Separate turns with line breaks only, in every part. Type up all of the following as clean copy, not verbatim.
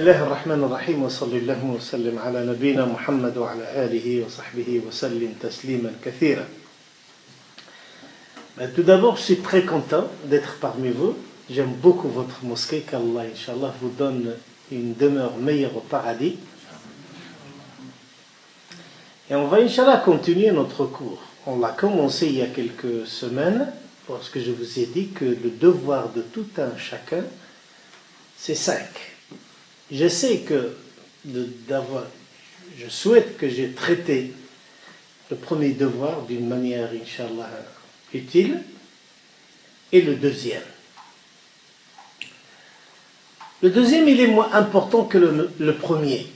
بسم الله الرحمن الرحيم وصلى الله وسلم على نبينا محمد وعلى آله وصحبه وسلم تسليما كثيرا. Tout d'abord, je suis très content d'être parmi vous. J'aime beaucoup votre mosquée, qu'Allah, Inch'Allah, vous donne une demeure meilleure au paradis. Et on va, Inch'Allah, continuer notre cours. On l'a commencé il y a quelques semaines, parce que je vous ai dit que le devoir de tout un chacun, c'est 5. Je sais que je souhaite que j'ai traité le premier devoir d'une manière, Inch'Allah, utile, et le deuxième. Le deuxième, il est moins important que le premier.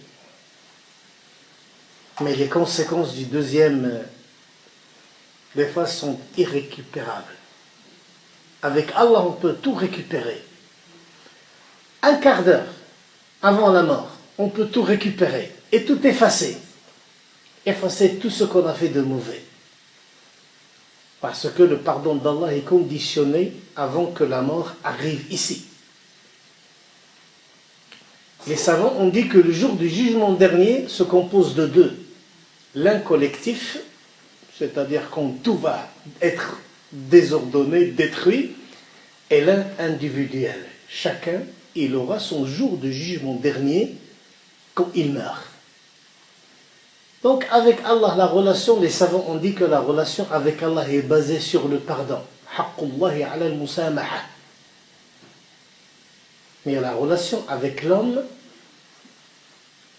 Mais les conséquences du deuxième, des fois, sont irrécupérables. Avec Allah, on peut tout récupérer. Un quart d'heure avant la mort, on peut tout récupérer et tout effacer. Effacer tout ce qu'on a fait de mauvais. Parce que le pardon d'Allah est conditionné avant que la mort arrive ici. Les savants ont dit que le jour du jugement dernier se compose de deux. L'un collectif, c'est-à-dire quand tout va être désordonné, détruit, et l'un individuel. Chacun, il aura son jour de jugement dernier quand il meurt. Donc avec Allah, la relation, les savants ont dit que la relation avec Allah est basée sur le pardon. Haqqullahi ala al-musamaha. Mais la relation avec l'homme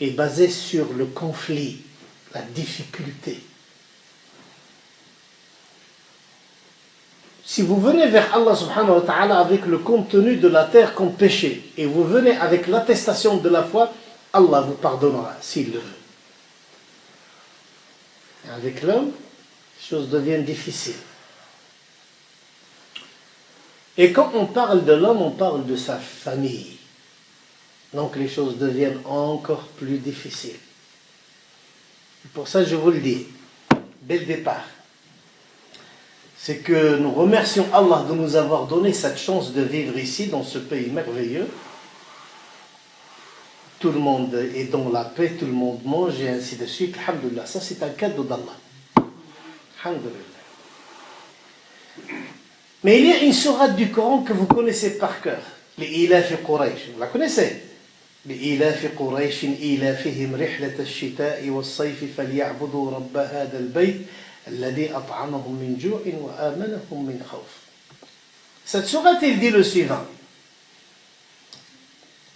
est basée sur le conflit, la difficulté. Si vous venez vers Allah subhanahu wa ta'ala avec le contenu de la terre comme péché, et vous venez avec l'attestation de la foi, Allah vous pardonnera s'il le veut. Et avec l'homme, les choses deviennent difficiles. Et quand on parle de l'homme, on parle de sa famille. Donc les choses deviennent encore plus difficiles. Pour ça, je vous le dis, dès le départ, c'est que nous remercions Allah de nous avoir donné cette chance de vivre ici, dans ce pays merveilleux. Tout le monde est dans la paix, tout le monde mange et ainsi de suite. Alhamdulillah, ça c'est un cadeau d'Allah. Alhamdulillah. Mais il y a une sourate du Coran que vous connaissez par cœur. Les Ilafi Quraysh. Vous la connaissez? Les Ilafi Quraysh, Ilafihim Rihlat al-Shita'i wal-Sayfi falyabudu Rabba hada al-Bayt. Cette sourate, il dit le suivant.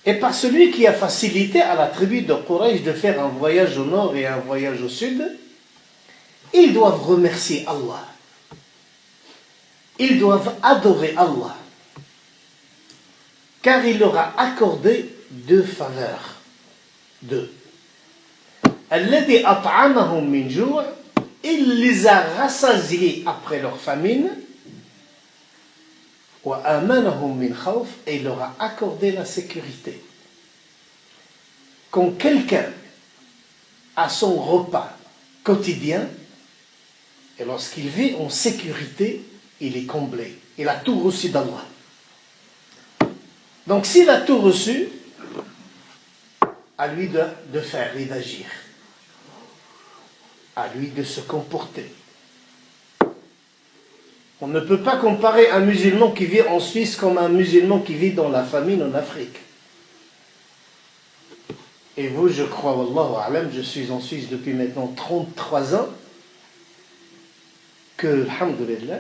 Et par celui qui a facilité à la tribu de Quraysh de faire un voyage au nord et un voyage au sud, ils doivent remercier Allah. Ils doivent adorer Allah. Car il leur a accordé deux faveurs. Deux. Alladhi at'amahum min ju'. Il les a rassasiés après leur famine, et il leur a accordé la sécurité. Quand quelqu'un a son repas quotidien, et lorsqu'il vit en sécurité, il est comblé. Il a tout reçu d'Allah. Donc s'il a tout reçu, à lui de faire et d'agir. À lui de se comporter. On ne peut pas comparer un musulman qui vit en Suisse comme un musulman qui vit dans la famine en Afrique. Et vous, je crois, wallahu a'lam, je suis en Suisse depuis maintenant 33 ans, que, alhamdulillah,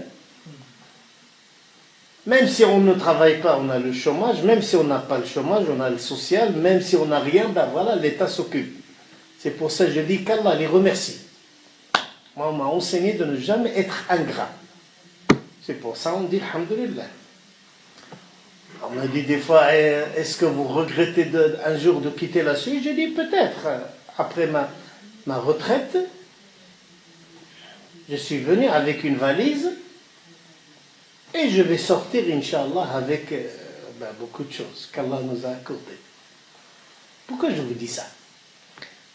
même si on ne travaille pas, on a le chômage, même si on n'a pas le chômage, on a le social, même si on n'a rien, ben voilà, l'État s'occupe. C'est pour ça que je dis qu'Allah les remercie. Moi, on m'a enseigné de ne jamais être ingrat. C'est pour ça qu'on dit alhamdulillah. On m'a dit des fois, est-ce que vous regrettez un jour de quitter la Suisse? J'ai dit peut-être. Après ma retraite, je suis venu avec une valise et je vais sortir, Inch'Allah, avec beaucoup de choses qu'Allah nous a accordées. Pourquoi je vous dis ça?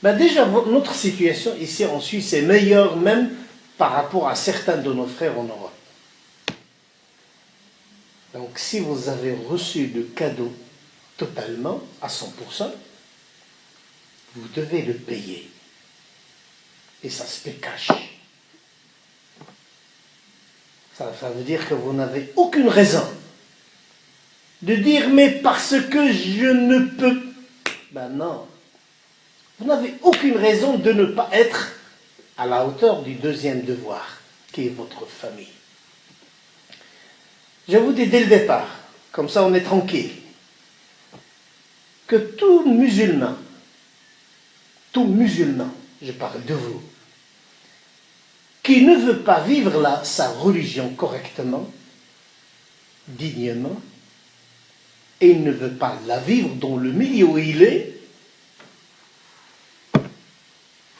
Déjà, notre situation ici en Suisse est meilleure même par rapport à certains de nos frères en Europe. Donc si vous avez reçu le cadeau totalement, à 100%, vous devez le payer. Et ça se paie cash. Ça veut dire que vous n'avez aucune raison de dire mais parce que je ne peux. Ben non. Vous n'avez aucune raison de ne pas être à la hauteur du deuxième devoir, qui est votre famille. Je vous dis dès le départ, comme ça on est tranquille, que tout musulman, je parle de vous, qui ne veut pas vivre sa religion correctement, dignement, et il ne veut pas la vivre dans le milieu où il est,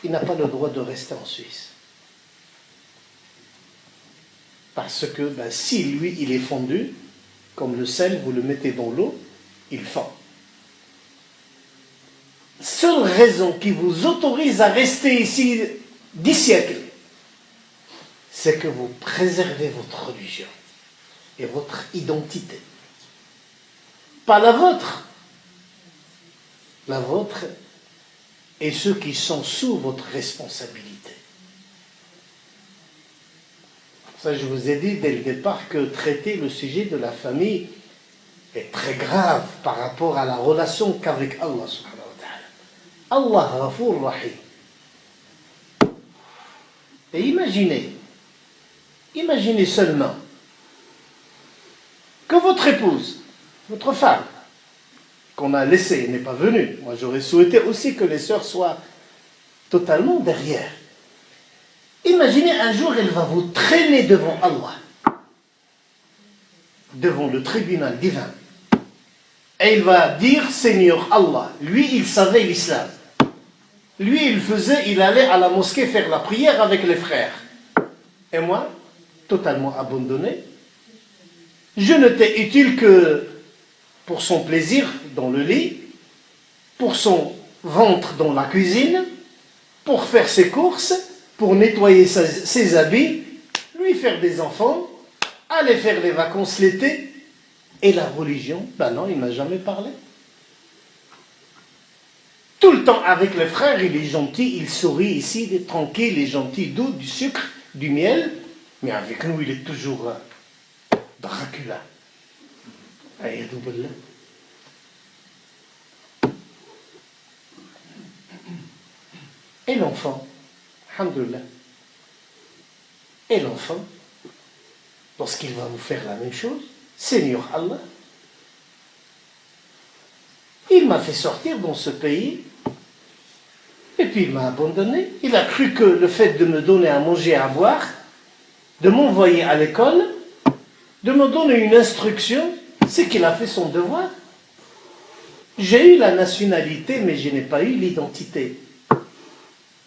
il n'a pas le droit de rester en Suisse. Parce que si lui, il est fondu, comme le sel, vous le mettez dans l'eau, il fond. Seule raison qui vous autorise à rester ici 10 siècles, c'est que vous préservez votre religion et votre identité. Pas la vôtre. La vôtre et ceux qui sont sous votre responsabilité. Ça, je vous ai dit dès le départ que traiter le sujet de la famille est très grave par rapport à la relation qu'avec Allah subhanahu wa ta'ala. Allah Ghafour Rahim. Et imaginez seulement que votre épouse, votre femme, qu'on a laissée, n'est pas venue. Moi, j'aurais souhaité aussi que les sœurs soient totalement derrière. Imaginez un jour, elle va vous traîner devant Allah, devant le tribunal divin. Et il va dire, Seigneur Allah, lui, il savait l'islam. Lui, il allait à la mosquée faire la prière avec les frères. Et moi, totalement abandonné, je n'étais utile que pour son plaisir dans le lit, pour son ventre dans la cuisine, pour faire ses courses, pour nettoyer ses habits, lui faire des enfants, aller faire les vacances l'été. Et la religion, non, il ne m'a jamais parlé. Tout le temps avec les frères, il est gentil, il sourit ici, il est tranquille, il est gentil, doux, du sucre, du miel. Mais avec nous, il est toujours Dracula. Et l'enfant, alhamdoulilah, et l'enfant, lorsqu'il va vous faire la même chose, Seigneur Allah, il m'a fait sortir dans ce pays, et puis il m'a abandonné. Il a cru que le fait de me donner à manger, à boire, de m'envoyer à l'école, de me donner une instruction, c'est qu'il a fait son devoir. J'ai eu la nationalité, mais je n'ai pas eu l'identité.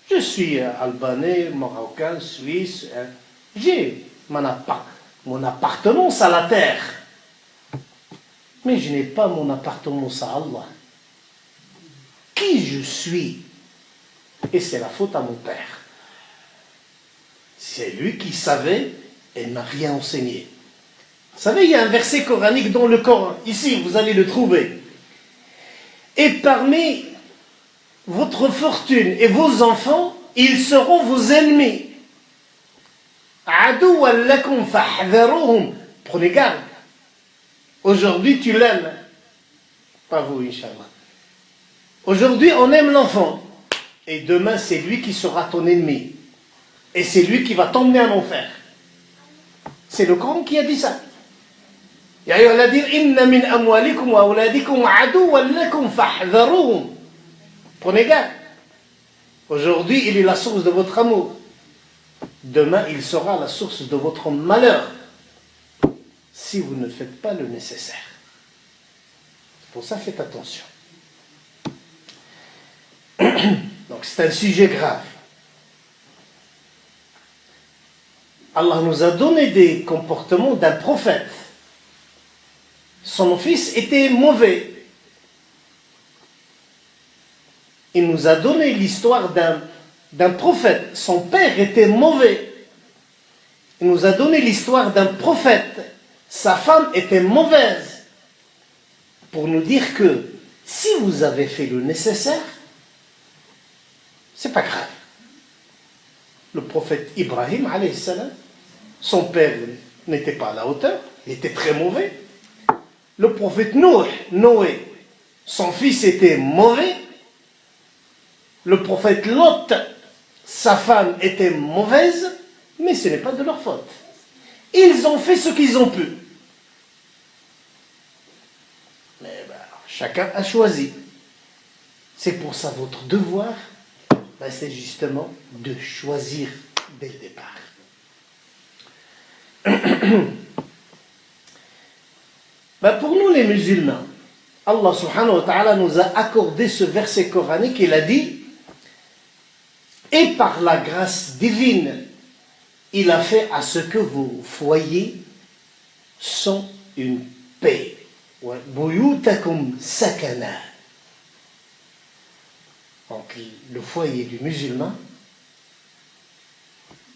Je suis albanais, marocain, suisse. J'ai mon appartenance à la terre. Mais je n'ai pas mon appartenance à Allah. Qui je suis? Et c'est la faute à mon père. C'est lui qui savait et n'a rien enseigné. Vous savez, il y a un verset coranique dans le Coran. Ici, vous allez le trouver. Et parmi votre fortune et vos enfants, ils seront vos ennemis. Adouwan lakum fahdharuhum. Prenez garde. Aujourd'hui, tu l'aimes. Pas vous, Inch'Allah. Aujourd'hui, on aime l'enfant. Et demain, c'est lui qui sera ton ennemi. Et c'est lui qui va t'emmener en enfer. C'est le Coran qui a dit ça. Ya ayyuhalladhina inna min amwalikum wa auladikum adouwan lakum fahdharuhum. Prenez garde. Aujourd'hui, il est la source de votre amour. Demain, il sera la source de votre malheur. Si vous ne faites pas le nécessaire. Pour ça, faites attention. Donc, c'est un sujet grave. Allah nous a donné des comportements d'un prophète. Son fils était mauvais. Il nous a donné l'histoire d'un prophète. Son père était mauvais. Il nous a donné l'histoire d'un prophète. Sa femme était mauvaise. Pour nous dire que si vous avez fait le nécessaire, c'est pas grave. Le prophète Ibrahim, alayhi salam, son père n'était pas à la hauteur, il était très mauvais. Le prophète Noé, son fils était mauvais. Le prophète Lot, sa femme était mauvaise, mais ce n'est pas de leur faute. Ils ont fait ce qu'ils ont pu. Mais chacun a choisi. C'est pour ça votre devoir, c'est justement de choisir dès le départ. Pour nous les musulmans, Allah subhanahu wa ta'ala nous a accordé ce verset coranique. Il a dit: et par la grâce divine, il a fait à ce que vos foyers sont une paix. Buyutakum sakana. Donc le foyer du musulman,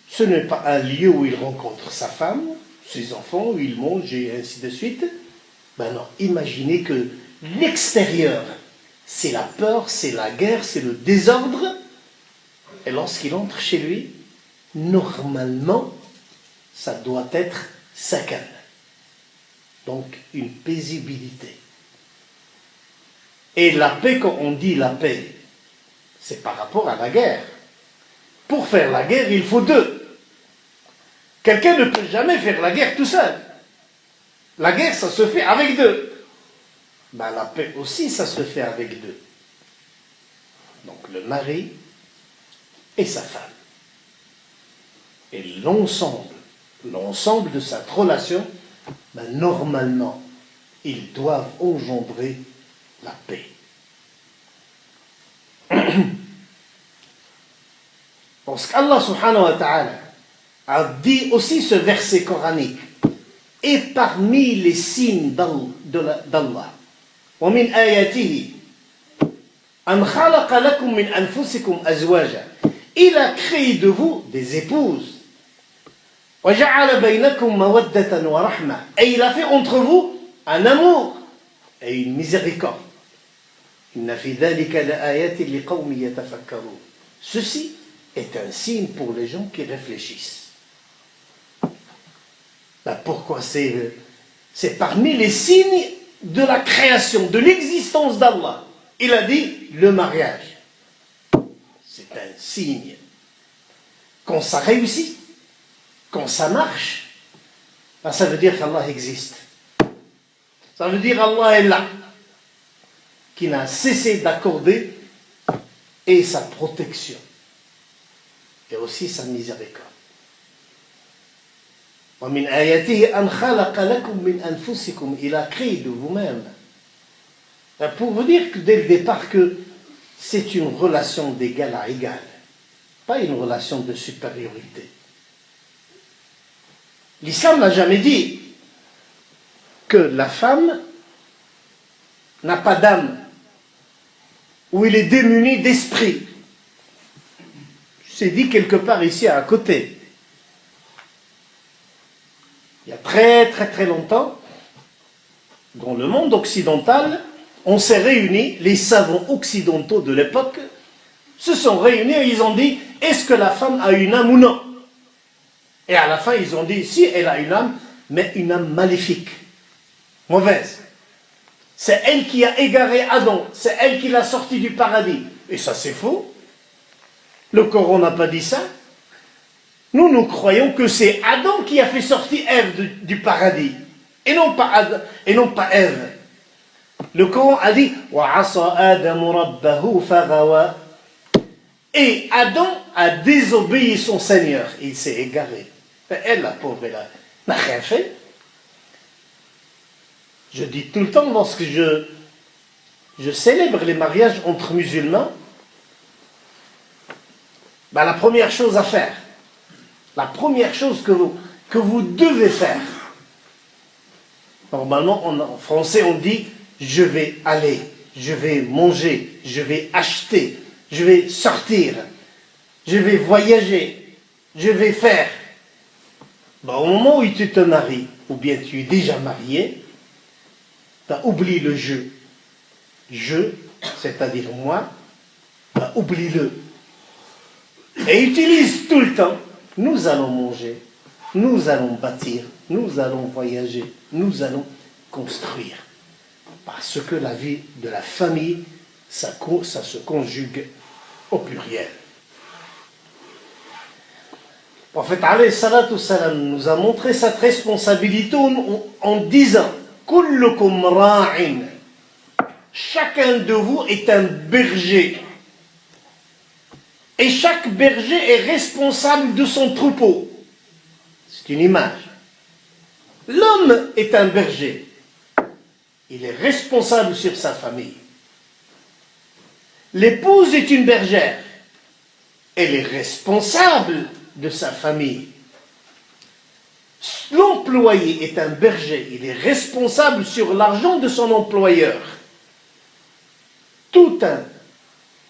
ce n'est pas un lieu où il rencontre sa femme, ses enfants, où il mange et ainsi de suite. Non, imaginez que l'extérieur, c'est la peur, c'est la guerre, c'est le désordre. Et lorsqu'il entre chez lui, normalement, ça doit être sakan. Donc, une paisibilité. Et la paix, quand on dit la paix, c'est par rapport à la guerre. Pour faire la guerre, il faut deux. Quelqu'un ne peut jamais faire la guerre tout seul. La guerre, ça se fait avec deux. La paix aussi, ça se fait avec deux. Donc, le mari et sa femme. Et l'ensemble de cette relation, normalement, ils doivent engendrer la paix. Parce qu'Allah subhanahu wa ta'ala a dit aussi ce verset coranique: et parmi les signes d'Allah, وَمِنْ آيَاتِهِ أَنْ خَلَقَ لَكُم مِّنْ أَنفُسِكُمْ أَزْوَاجًا. Il a créé de vous des épouses. وَجَعَلَ بَيْنَكُمْ مَوَدَّةً وَرَحْمَةً. Et il a fait entre vous un amour et une miséricorde. إِنَّ فِي ذَلِكَ لَآيَاتٍ لِقَوْمٍ يَتَفَكَّرُونَ. Ceci est un signe pour les gens qui réfléchissent. Pourquoi c'est parmi les signes de la création, de l'existence d'Allah. Il a dit le mariage. C'est un signe. Quand ça réussit, quand ça marche, ça veut dire qu'Allah existe. Ça veut dire Allah est là, qui n'a cessé d'accorder et sa protection, et aussi sa miséricorde. وَمِنْ آيَاتِهِ أَنْ خَلَقَ لَكُمْ مِنْ أَنفُسِكُمْ. Il a créé de vous-même. Pour vous dire que dès le départ que c'est une relation d'égal à égal, pas une relation de supériorité. L'islam n'a jamais dit que la femme n'a pas d'âme, ou il est démuni d'esprit. C'est dit quelque part ici à côté. Il y a très très très longtemps, dans le monde occidental, on s'est réunis, les savants occidentaux de l'époque se sont réunis et ils ont dit: est-ce que la femme a une âme ou non? Et à la fin ils ont dit: si, elle a une âme, mais une âme maléfique, mauvaise. C'est elle qui a égaré Adam, c'est elle qui l'a sorti du paradis. Et ça c'est faux. Le Coran n'a pas dit ça. Nous croyons que c'est Adam qui a fait sortir Ève du paradis, et non pas Ève. Le Coran a dit: وَعَصَى آدَمُ رَبَّهُ فَغَوَى. Et Adam a désobéi son Seigneur, il s'est égaré. Elle, la pauvre, elle n'a rien fait. Je dis tout le temps, lorsque je célèbre les mariages entre musulmans, la première chose à faire, la première chose que vous devez faire, normalement en français on dit: je vais aller, je vais manger, je vais acheter, je vais sortir, je vais voyager, je vais faire. Au moment où tu te maries, ou bien tu es déjà marié, tu as oublié le je, c'est-à-dire moi, oublie-le. et utilise tout le temps, nous allons manger, nous allons bâtir, nous allons voyager, nous allons construire. Parce que la vie de la famille, ça se conjugue au pluriel. Le prophète alayhi salatu wassalam nous a montré cette responsabilité en disant Kullukum ra'in. Chacun de vous est un berger. Et chaque berger est responsable de son troupeau. C'est une image. L'homme est un berger. Il est responsable sur sa famille. L'épouse est une bergère. Elle est responsable de sa famille. L'employé est un berger. Il est responsable sur l'argent de son employeur. Tout un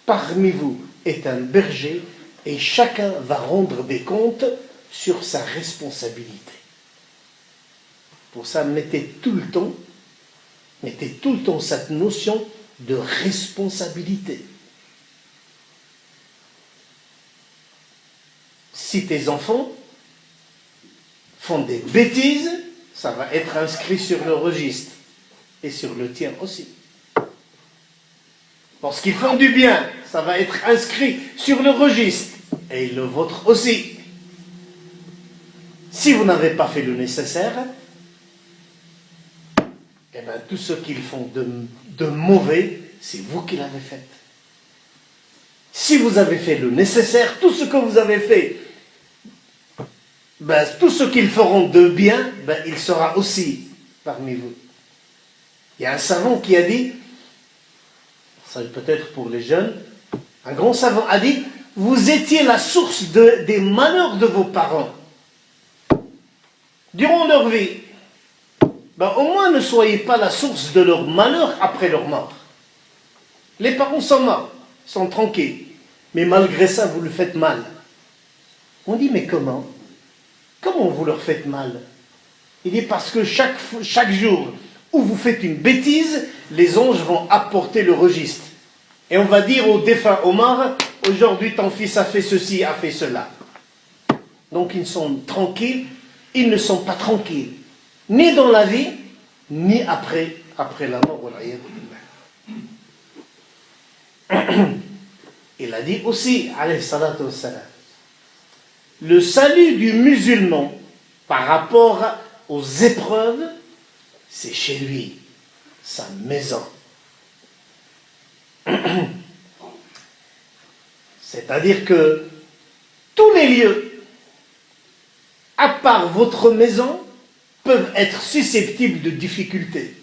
parmi vous est un berger et chacun va rendre des comptes sur sa responsabilité. Pour ça, mettez tout le temps cette notion de responsabilité. Si tes enfants font des bêtises, ça va être inscrit sur le registre et sur le tien aussi. Lorsqu'ils font du bien, ça va être inscrit sur le registre et le vôtre aussi. Si vous n'avez pas fait le nécessaire, eh bien, tout ce qu'ils font de mauvais, c'est vous qui l'avez fait. Si vous avez fait le nécessaire, tout ce que vous avez fait, ben, tout ce qu'ils feront de bien, ben, il sera aussi parmi vous. Il y a un savant qui a dit, ça peut-être pour les jeunes, un grand savant a dit, vous étiez la source des malheurs de vos parents durant leur vie. Ben, au moins ne soyez pas la source de leur malheur après leur mort. Les parents sont morts, sont tranquilles, mais malgré ça vous le faites mal. On dit mais comment? Comment vous leur faites mal? Il dit parce que chaque jour où vous faites une bêtise, les anges vont apporter le registre. Et on va dire au défunt Omar, aujourd'hui ton fils a fait ceci, a fait cela. Donc ils sont tranquilles, ils ne sont pas tranquilles. Ni dans la vie, ni après la mort. Il a dit aussi, alayhi salatu wassalam, le salut du musulman par rapport aux épreuves, c'est chez lui, sa maison. C'est-à-dire que tous les lieux, à part votre maison, peuvent être susceptibles de difficultés.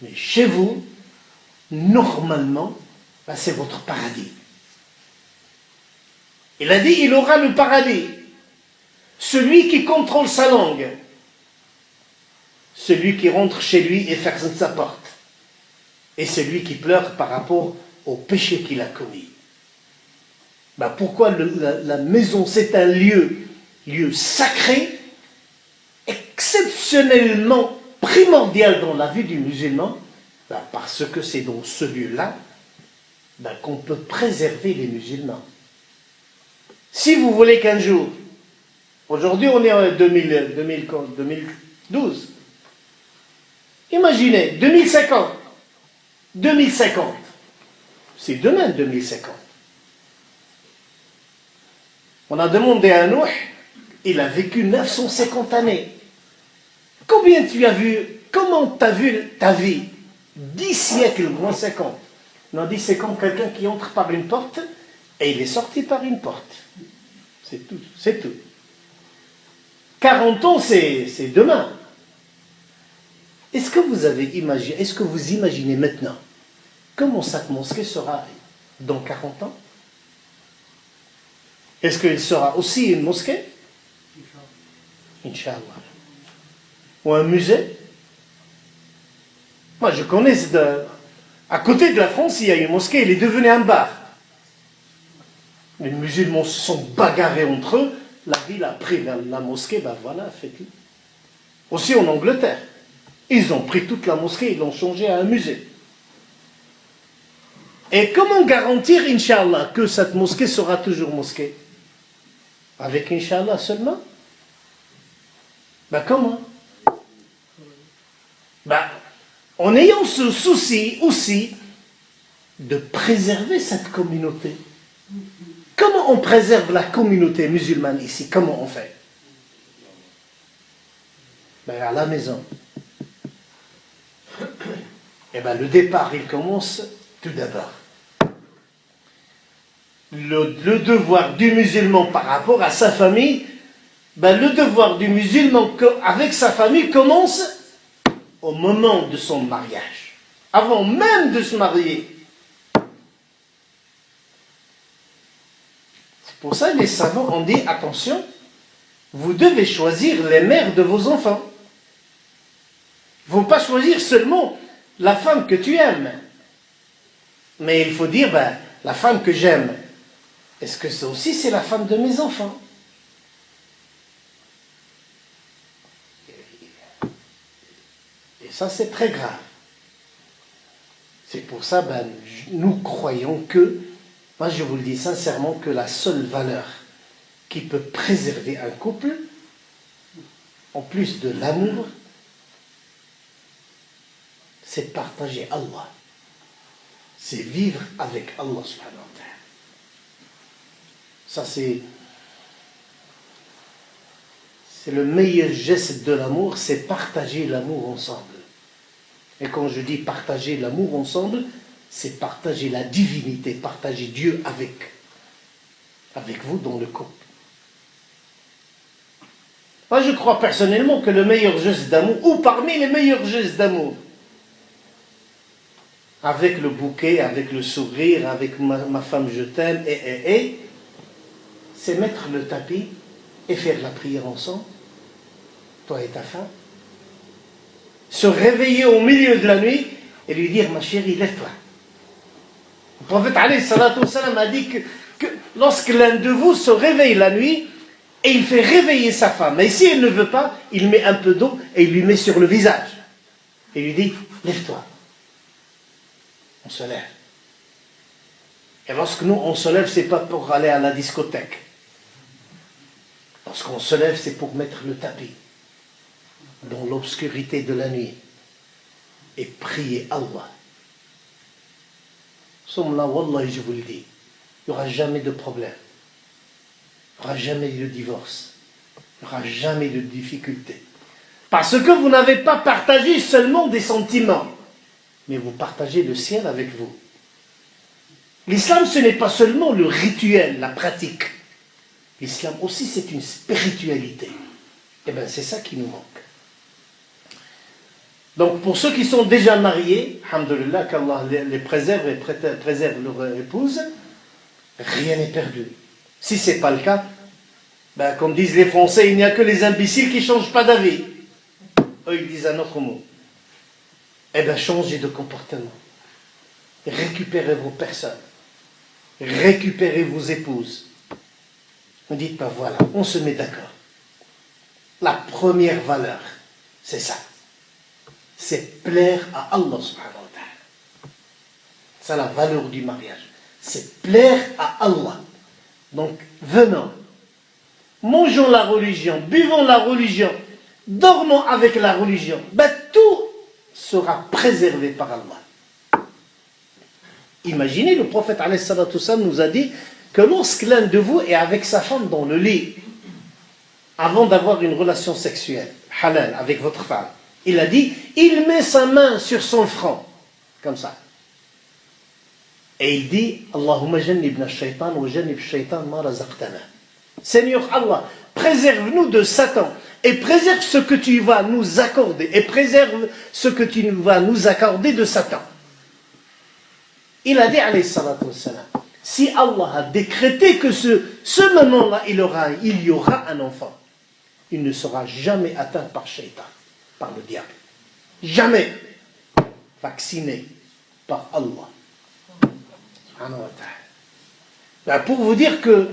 Mais chez vous, normalement, ben c'est votre paradis. Il a dit, il aura le paradis. Celui qui contrôle sa langue. Celui qui rentre chez lui et ferme sa porte. Et celui qui pleure par rapport au péché qu'il a commis. Ben pourquoi la maison, c'est un lieu sacré, exceptionnellement primordial dans la vie du musulman, ben parce que c'est dans ce lieu-là ben qu'on peut préserver les musulmans. Si vous voulez qu'un jour, aujourd'hui on est en 2012, imaginez, 2050, c'est demain 2050. On a demandé à Nuh, il a vécu 950 années. Comment tu as vu ta vie 10 siècles moins 50. On a dit c'est comme quelqu'un qui entre par une porte et il est sorti par une porte. C'est tout, c'est tout. 40 ans, c'est demain. Est-ce que vous imaginez maintenant comment cette mosquée sera dans 40 ans? Est-ce qu'il sera aussi une mosquée? Inch'Allah. Ou un musée? Moi, je connais, à côté de la France, il y a une mosquée, elle est devenue un bar. Les musulmans se sont bagarrés entre eux, la ville a pris la mosquée, ben voilà, faites-le. Aussi en Angleterre, ils ont pris toute la mosquée, ils l'ont changée à un musée. Et comment garantir, Inch'Allah, que cette mosquée sera toujours mosquée? Avec Inch'Allah seulement? Comment? En ayant ce souci aussi de préserver cette communauté. Comment on préserve la communauté musulmane ici? Comment on fait? À la maison. Le départ, il commence tout d'abord. Le devoir du musulman par rapport à sa famille, le devoir du musulman avec sa famille commence au moment de son mariage, avant même de se marier. C'est pour ça que les savants ont dit, attention, vous devez choisir les mères de vos enfants. Il ne faut pas choisir seulement la femme que tu aimes. Mais il faut dire, la femme que j'aime, est-ce que ça aussi c'est la femme de mes enfants? Et ça c'est très grave. C'est pour ça, nous croyons que, moi je vous le dis sincèrement, que la seule valeur qui peut préserver un couple, en plus de l'amour, c'est partager Allah. C'est vivre avec Allah subhanahu wa ta'ala. Ça c'est le meilleur geste de l'amour, c'est partager l'amour ensemble. Et quand je dis partager l'amour ensemble, c'est partager la divinité, partager Dieu avec vous dans le couple. Moi je crois personnellement que le meilleur geste d'amour, ou parmi les meilleurs gestes d'amour, avec le bouquet, avec le sourire, avec ma femme je t'aime, c'est mettre le tapis et faire la prière ensemble, toi et ta femme. Se réveiller au milieu de la nuit et lui dire, ma chérie, lève-toi. Le prophète alayhi salatu wassalam a dit que lorsque l'un de vous se réveille la nuit et il fait réveiller sa femme, et si elle ne veut pas, il met un peu d'eau et il lui met sur le visage. Et lui dit, lève-toi. On se lève. Et lorsque nous, on se lève, ce n'est pas pour aller à la discothèque. Lorsqu'on se lève, c'est pour mettre le tapis dans l'obscurité de la nuit et prier Allah. Nous sommes là, Wallah, je vous le dis, il n'y aura jamais de problème. Il n'y aura jamais de divorce. Il n'y aura jamais de difficulté. Parce que vous n'avez pas partagé seulement des sentiments, mais vous partagez le ciel avec vous. L'islam, ce n'est pas seulement le rituel, la pratique. L'islam aussi, c'est une spiritualité. Et bien, c'est ça qui nous manque. Donc, pour ceux qui sont déjà mariés, alhamdoulilah, qu'Allah les préserve et préserve leur épouse, rien n'est perdu. Si ce n'est pas le cas, comme disent les Français, il n'y a que les imbéciles qui ne changent pas d'avis. Eux, ils disent un autre mot. Eh bien, changez de comportement. Récupérez vos personnes. Récupérez vos épouses. Ne dites pas, voilà, on se met d'accord. La première valeur, c'est ça. C'est plaire à Allah subhanahu wa ta'ala. C'est la valeur du mariage. C'est plaire à Allah. Donc, venons, mangeons la religion, buvons la religion, dormons avec la religion. Tout sera préservé par Allah. Imaginez, le prophète alayhi salatu wassalam nous a dit que lorsque l'un de vous est avec sa femme dans le lit, avant d'avoir une relation sexuelle, halal, avec votre femme, il a dit, il met sa main sur son front, comme ça. Et il dit, Allahumma jannibna shaytan wa jannib shaytan ma razaqtana. Seigneur Allah, préserve-nous de Satan et préserve ce que tu vas nous accorder et préserve ce que tu vas nous accorder de Satan. Il a dit, alayhi salatu wassalam, si Allah a décrété que ce moment-là, il y aura un enfant, il ne sera jamais atteint par Shaitan, par le diable. Jamais vacciné par Allah. Subhanahu wa ta'ala. Pour vous dire que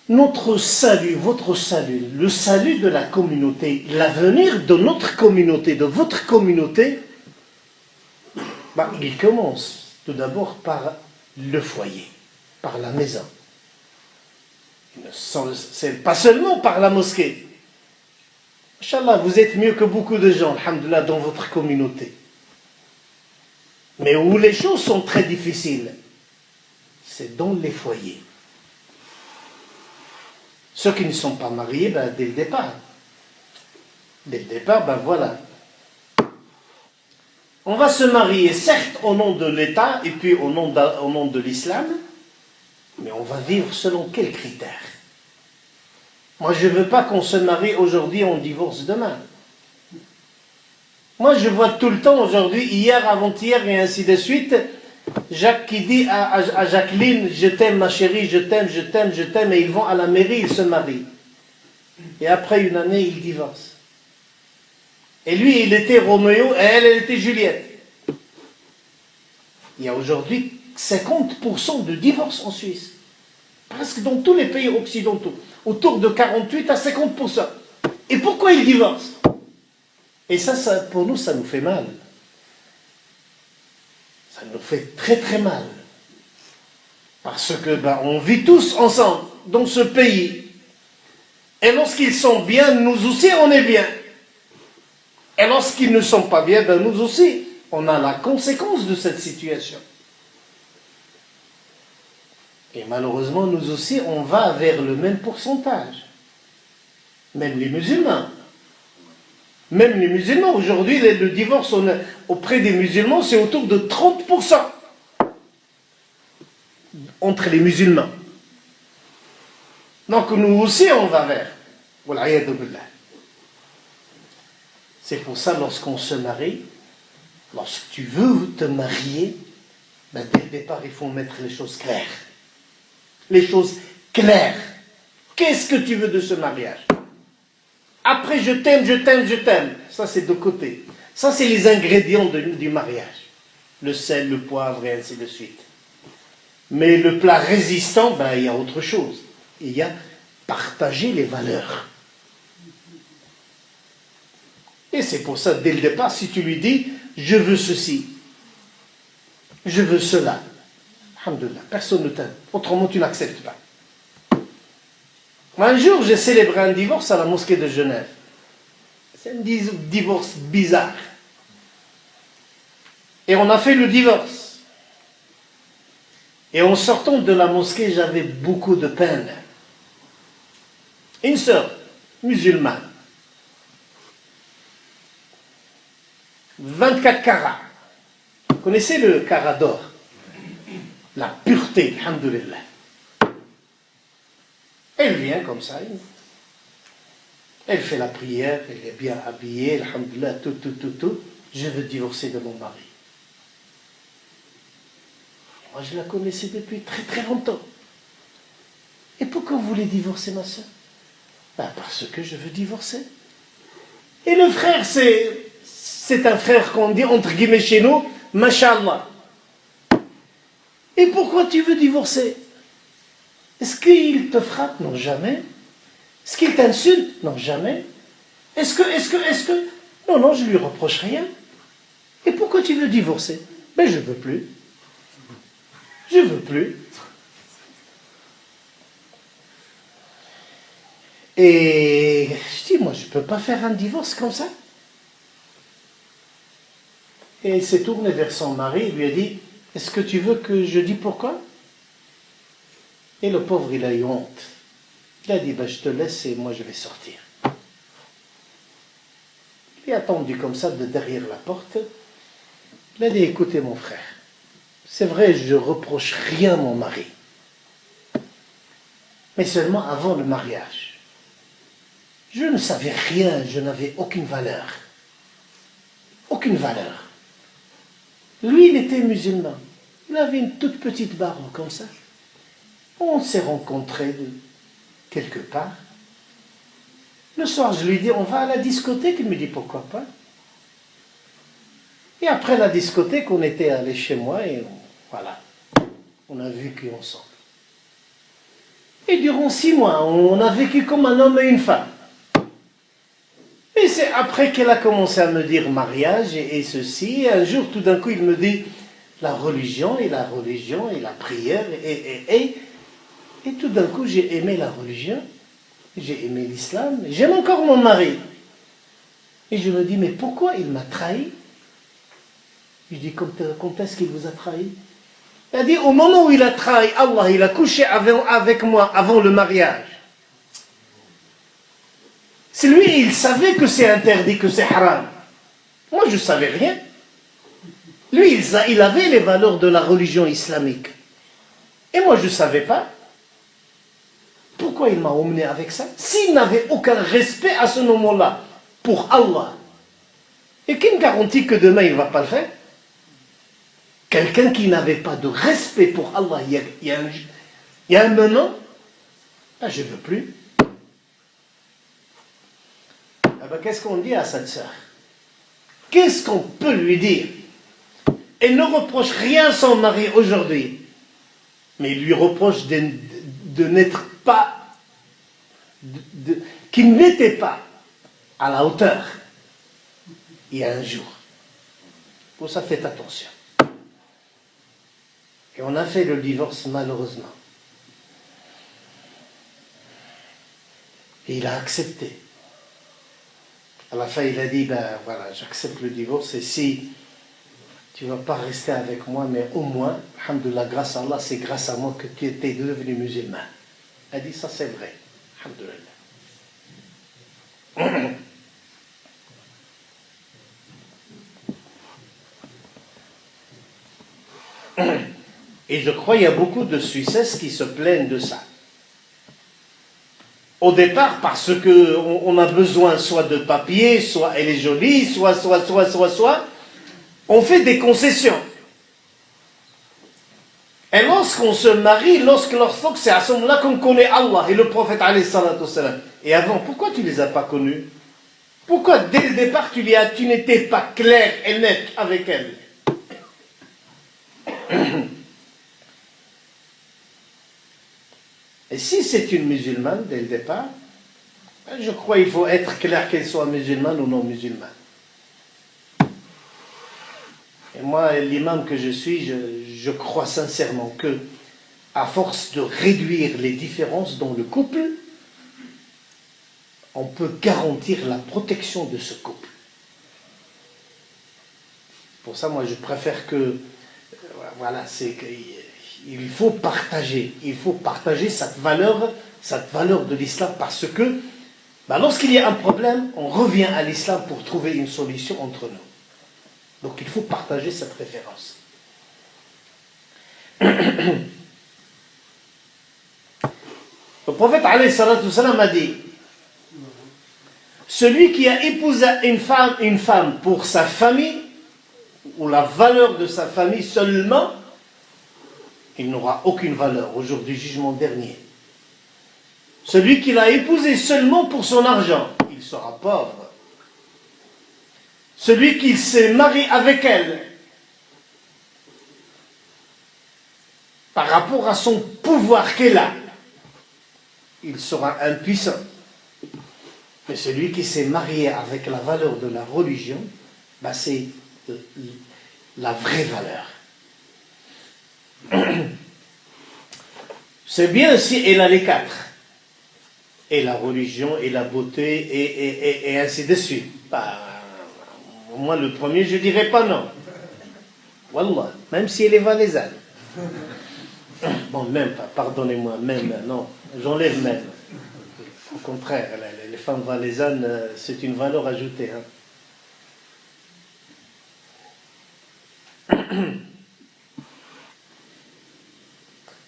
notre salut, votre salut, le salut de la communauté, l'avenir de notre communauté, de votre communauté, il commence Tout d'abord par le foyer, par la maison. C'est pas seulement par la mosquée. Inch'Allah, vous êtes mieux que beaucoup de gens, alhamdoulilah, dans votre communauté. Mais où les choses sont très difficiles, c'est dans les foyers. Ceux qui ne sont pas mariés, dès le départ. Dès le départ, voilà. On va se marier, certes, au nom de l'État et puis au nom de l'islam, mais on va vivre selon quels critères? Moi, je ne veux pas qu'on se marie aujourd'hui et on divorce demain. Moi, je vois tout le temps aujourd'hui, hier, avant-hier et ainsi de suite, Jacques qui dit à Jacqueline, je t'aime ma chérie, je t'aime, je t'aime, je t'aime, et ils vont à la mairie, ils se marient. Et après une année, ils divorcent. Et lui, il était Roméo et elle était Juliette. Il y a aujourd'hui 50% de divorces en Suisse. Presque dans tous les pays occidentaux. Autour de 48 à 50%. Et pourquoi ils divorcent? Et ça, pour nous, ça nous fait mal. Ça nous fait très très mal. Parce que on vit tous ensemble dans ce pays. Et lorsqu'ils sont bien, nous aussi on est bien. Et lorsqu'ils ne sont pas bien, nous aussi, on a la conséquence de cette situation. Et malheureusement, nous aussi, on va vers le même pourcentage. Même les musulmans. Même les musulmans, aujourd'hui, le divorce auprès des musulmans, c'est autour de 30% entre les musulmans. Donc nous aussi, on va vers. Wal'iyadu billah. C'est pour ça, lorsqu'on se marie, lorsque tu veux te marier, dès le départ, il faut mettre les choses claires. Les choses claires. Qu'est-ce que tu veux de ce mariage? Après, je t'aime, je t'aime, je t'aime. Ça, c'est de côté. Ça, c'est les ingrédients du mariage. Le sel, le poivre, et ainsi de suite. Mais le plat résistant, il y a autre chose. Il y a partager les valeurs. Et c'est pour ça, dès le départ, si tu lui dis, je veux ceci, je veux cela, alhamdoulilah, personne ne t'aime. Autrement, tu n'acceptes pas. Un jour, j'ai célébré un divorce à la mosquée de Genève. C'est un divorce bizarre. Et on a fait le divorce. Et en sortant de la mosquée, j'avais beaucoup de peine. Une sœur musulmane, 24 carats. Vous connaissez le carat d'or? La pureté, alhamdoulilah. Elle vient comme ça, elle fait la prière, elle est bien habillée, alhamdoulilah, tout. Je veux divorcer de mon mari. Moi, je la connaissais depuis très très longtemps. Et pourquoi vous voulez divorcer, ma soeur? Parce que je veux divorcer. Et le frère, c'est un frère qu'on dit, entre guillemets chez nous, Masha'Allah. Et pourquoi tu veux divorcer? Est-ce qu'il te frappe? Non, jamais. Est-ce qu'il t'insulte? Non, jamais. Est-ce que... Non, je lui reproche rien. Et pourquoi tu veux divorcer? Je veux plus. Je veux plus. Et je dis, moi, je ne peux pas faire un divorce comme ça. Et il s'est tourné vers son mari, il lui a dit, est-ce que tu veux que je dise pourquoi? Et le pauvre, il a eu honte. Il a dit, je te laisse et moi je vais sortir. Il a attendu comme ça de derrière la porte. Il a dit, écoutez mon frère, c'est vrai, je ne reproche rien à mon mari. Mais seulement avant le mariage. Je ne savais rien, je n'avais aucune valeur. Aucune valeur. Lui, il était musulman. Il avait une toute petite barbe comme ça. On s'est rencontrés quelque part. Le soir, je lui dis, on va à la discothèque. Il me dit, pourquoi pas? Et après la discothèque, on était allé chez moi et voilà, on a vécu ensemble. Et durant 6 mois, on a vécu comme un homme et une femme. Et c'est après qu'elle a commencé à me dire mariage et ceci. Et un jour, tout d'un coup, il me dit, la religion et la prière. Et tout d'un coup, j'ai aimé la religion, j'ai aimé l'islam, j'aime encore mon mari. Et je me dis, mais pourquoi il m'a trahi? Je dis, quand est-ce qu'il vous a trahi? Il a dit, au moment où il a trahi Allah, il a couché avec moi avant le mariage. C'est lui, il savait que c'est interdit, que c'est haram. Moi, je ne savais rien. Lui, il avait les valeurs de la religion islamique. Et moi, je ne savais pas. Pourquoi il m'a emmené avec ça? S'il n'avait aucun respect à ce moment-là pour Allah, et qui me garantit que demain, il ne va pas le faire? Quelqu'un qui n'avait pas de respect pour Allah, il y a un moment, ah, je ne veux plus. Ah ben, qu'est-ce qu'on dit à cette sœur? Qu'est-ce qu'on peut lui dire? Elle ne reproche rien à son mari aujourd'hui, mais il lui reproche de n'être pas, qu'il n'était pas à la hauteur il y a un jour. Pour ça, faites attention. Et on a fait le divorce malheureusement. Et il a accepté. À la fin, il a dit, ben voilà, j'accepte le divorce et si tu ne vas pas rester avec moi, mais au moins, alhamdoulilah, grâce à Allah, c'est grâce à moi que tu étais devenu musulman. Elle a dit, ça c'est vrai. Alhamdoulilah. Et je crois qu'il y a beaucoup de Suissesses qui se plaignent de ça. Au départ, parce qu'on a besoin soit de papier, soit elle est jolie, soit, on fait des concessions. Et lorsqu'on se marie, lorsque c'est à ce moment-là qu'on connaît Allah et le prophète alayhi salatu wassalam. Et avant, pourquoi tu ne les as pas connus? Pourquoi dès le départ tu n'étais pas clair et net avec elle? Et si c'est une musulmane dès le départ, je crois qu'il faut être clair qu'elle soit musulmane ou non musulmane. Et moi, l'imam que je suis, je crois sincèrement que, à force de réduire les différences dans le couple, on peut garantir la protection de ce couple. Pour ça, moi, je préfère que, voilà, c'est qu'il faut partager cette valeur de l'islam parce que, lorsqu'il y a un problème, on revient à l'islam pour trouver une solution entre nous. Donc il faut partager cette référence. Le prophète alayhi salatu wassalam a dit, celui qui a épousé une femme pour sa famille, ou la valeur de sa famille seulement, il n'aura aucune valeur au jour du jugement dernier. Celui qui l'a épousée seulement pour son argent, il sera pauvre. Celui qui s'est marié avec elle par rapport à son pouvoir qu'elle a, il sera impuissant. Mais celui qui s'est marié avec la valeur de la religion, c'est la vraie valeur. C'est bien si elle a les quatre. Et la religion, et la beauté, et ainsi de suite. Moi, le premier, je ne dirais pas non. Wallah, même si elle est valaisanne. Bon, même pas, pardonnez-moi, même, non, j'enlève même. Au contraire, les femmes valaisannes, c'est une valeur ajoutée.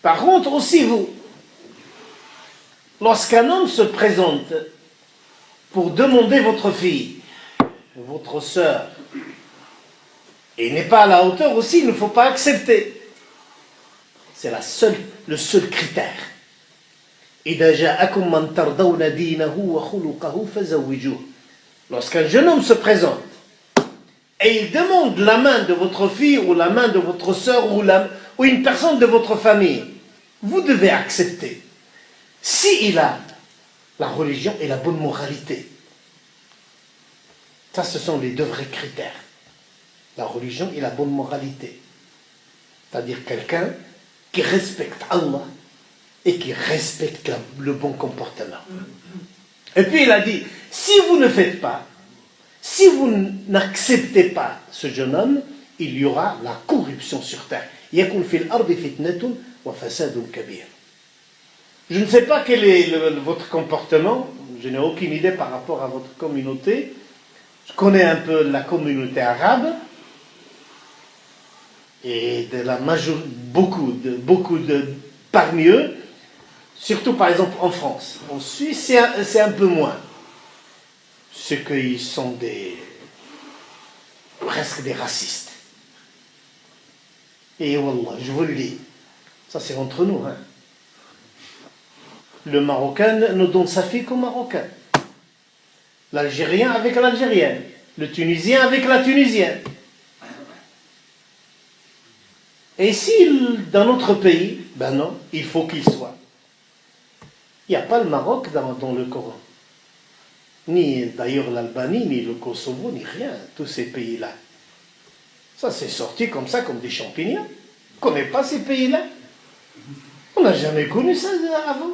Par contre, aussi vous, lorsqu'un homme se présente pour demander votre fille, votre sœur, et n'est pas à la hauteur aussi, il ne faut pas accepter. C'est le seul critère. Lorsqu'un jeune homme se présente et il demande la main de votre fille ou la main de votre sœur ou une personne de votre famille, vous devez accepter. S'il a la religion et la bonne moralité. Ça, ce sont les deux vrais critères. La religion et la bonne moralité. c'est-à-dire quelqu'un qui respecte Allah et qui respecte le bon comportement. Et puis il a dit, si vous ne faites pas, si vous n'acceptez pas ce jeune homme, il y aura la corruption sur terre. يَكُنْ فِي الْأَرْضِ فِتْنَةٌ وَفَسَادٌ كَبِيرٌ. Je ne sais pas quel est votre comportement, je n'ai aucune idée par rapport à votre communauté. Je connais un peu la communauté arabe, et de la beaucoup de parmi eux, surtout par exemple en France. En Suisse, c'est un peu moins. C'est qu'ils sont presque des racistes. Et Wallah, je vous le dis, ça c'est entre nous. Hein. Le Marocain ne donne sa fille qu'au Marocain. L'Algérien avec l'Algérienne. Le Tunisien avec la Tunisienne. Et si dans notre pays, ben non, il faut qu'il soit. Il n'y a pas le Maroc dans le Coran. Ni d'ailleurs l'Albanie, ni le Kosovo, ni rien, tous ces pays-là. Ça c'est sorti comme ça, comme des champignons. On ne connaît pas ces pays-là. On n'a jamais connu ça avant.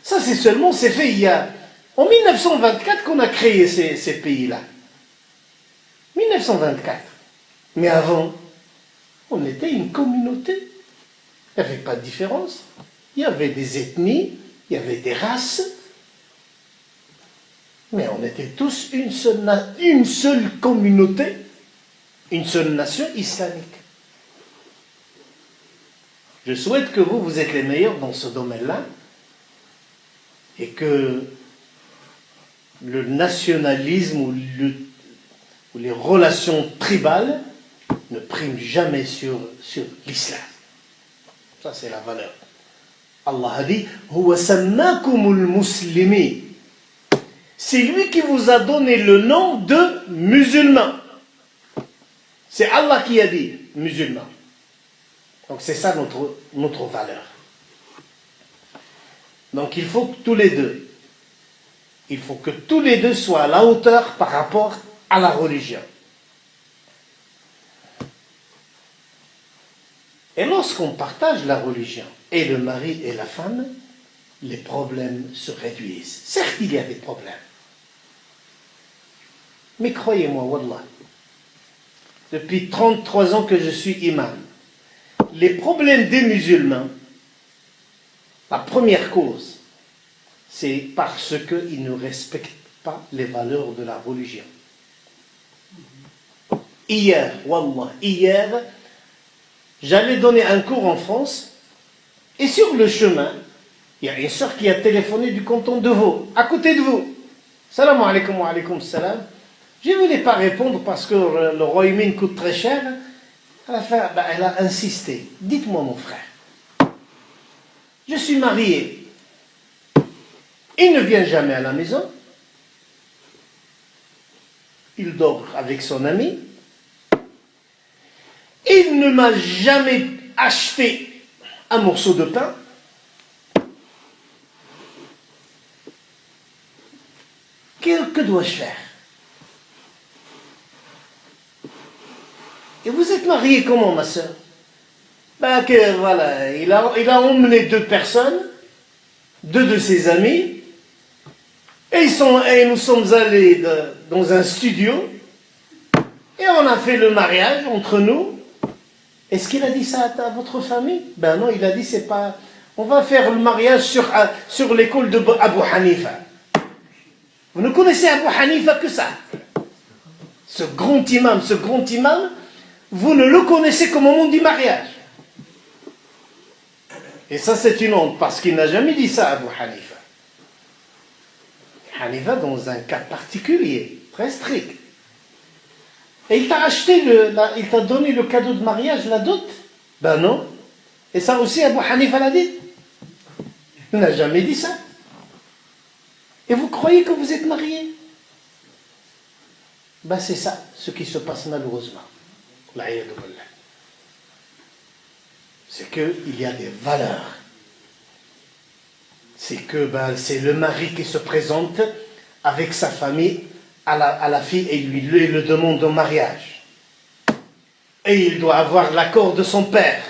Ça c'est fait en 1924 qu'on a créé ces pays-là. 1924. Mais avant, on était une communauté. Il n'y avait pas de différence. Il y avait des ethnies, il y avait des races. Mais on était tous une seule communauté, une seule nation islamique. Je souhaite que vous êtes les meilleurs dans ce domaine-là et que le nationalisme ou les relations tribales ne priment jamais sur l'islam. Ça, c'est la valeur. Allah a dit « Huwa sammakumul muslimin » C'est lui qui vous a donné le nom de musulman. C'est Allah qui a dit musulman. Donc c'est ça notre valeur. Donc il faut que tous les deux soient à la hauteur par rapport à la religion. Et lorsqu'on partage la religion, et le mari et la femme, les problèmes se réduisent. Certes, il y a des problèmes. Mais croyez-moi, Wallah, depuis 33 ans que je suis imam, les problèmes des musulmans, la première cause, c'est parce qu'ils ne respectent pas les valeurs de la religion. Hier, j'allais donner un cours en France, et sur le chemin, il y a une soeur qui a téléphoné du canton de Vaud, à côté de vous. Salam alaikum wa alaikum salam. Je ne voulais pas répondre parce que le royaume coûte très cher. Elle a insisté. Dites-moi mon frère, je suis marié. Il ne vient jamais à la maison. Il dort avec son ami. Il ne m'a jamais acheté un morceau de pain. Que dois-je faire? Et vous êtes marié comment, ma soeur? Voilà, il a emmené 2 personnes, 2 de ses amis, et nous sommes allés dans un studio, et on a fait le mariage entre nous. Est-ce qu'il a dit ça à votre famille? Ben non, il a dit c'est pas. On va faire le mariage sur l'école de Abu Hanifa. Vous ne connaissez Abu Hanifa que ça. Ce grand imam, vous ne le connaissez qu'au moment du mariage. Et ça c'est une honte, parce qu'il n'a jamais dit ça à Abu Hanifa. Hanifa dans un cas particulier, très strict. Et il t'a donné le cadeau de mariage, la dot? Ben non. Et ça aussi Abu Hanifa l'a dit? Il n'a jamais dit ça. Et vous croyez que vous êtes mariés? Ben c'est ça, ce qui se passe malheureusement. C'est qu'il y a des valeurs. C'est que c'est le mari qui se présente avec sa famille à la fille et lui le demande en mariage. Et il doit avoir l'accord de son père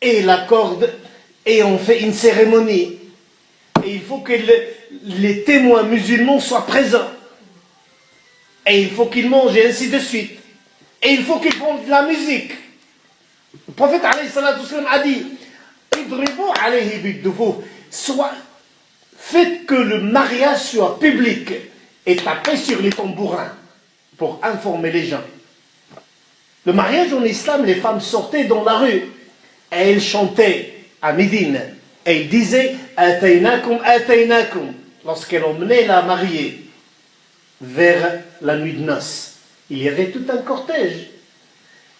et la corde, et on fait une cérémonie. Et il faut que les témoins musulmans soient présents. Et il faut qu'ils mangent, et ainsi de suite. Et il faut qu'ils font de la musique. Le prophète alayhi salatu wassalam a dit, Idribu alayhi bid-dufuf. Faites que le mariage soit public et tapez sur les tambourins pour informer les gens. Le mariage en islam, les femmes sortaient dans la rue et elles chantaient à Médine. Et ils disaient Ataynakum, Ataynakum, lorsqu'elles emmenaient la mariée vers la nuit de noces. Il y avait tout un cortège.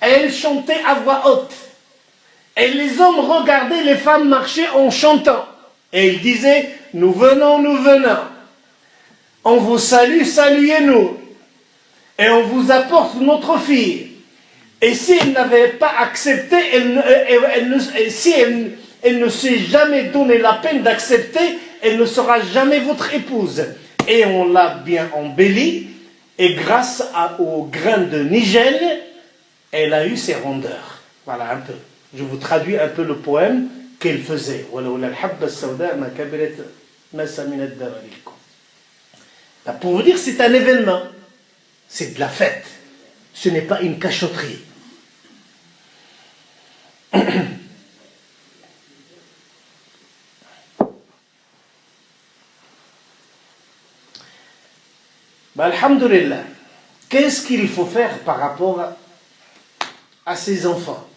Et elles chantaient à voix haute. Et les hommes regardaient les femmes marcher en chantant. Et ils disaient, nous venons, nous venons. On vous salue, saluez-nous. Et on vous apporte notre fille. Et si elle n'avait pas accepté, si elle ne s'est jamais donné la peine d'accepter, elle ne sera jamais votre épouse. Et on l'a bien embellie. Et grâce au grain de nigel, elle a eu ses rondeurs. Voilà un peu. Je vous traduis un peu le poème qu'elle faisait. Pour vous dire, c'est un événement. C'est de la fête. Ce n'est pas une cachotterie. Alhamdulillah. Qu'est-ce qu'il faut faire par rapport à ces enfants?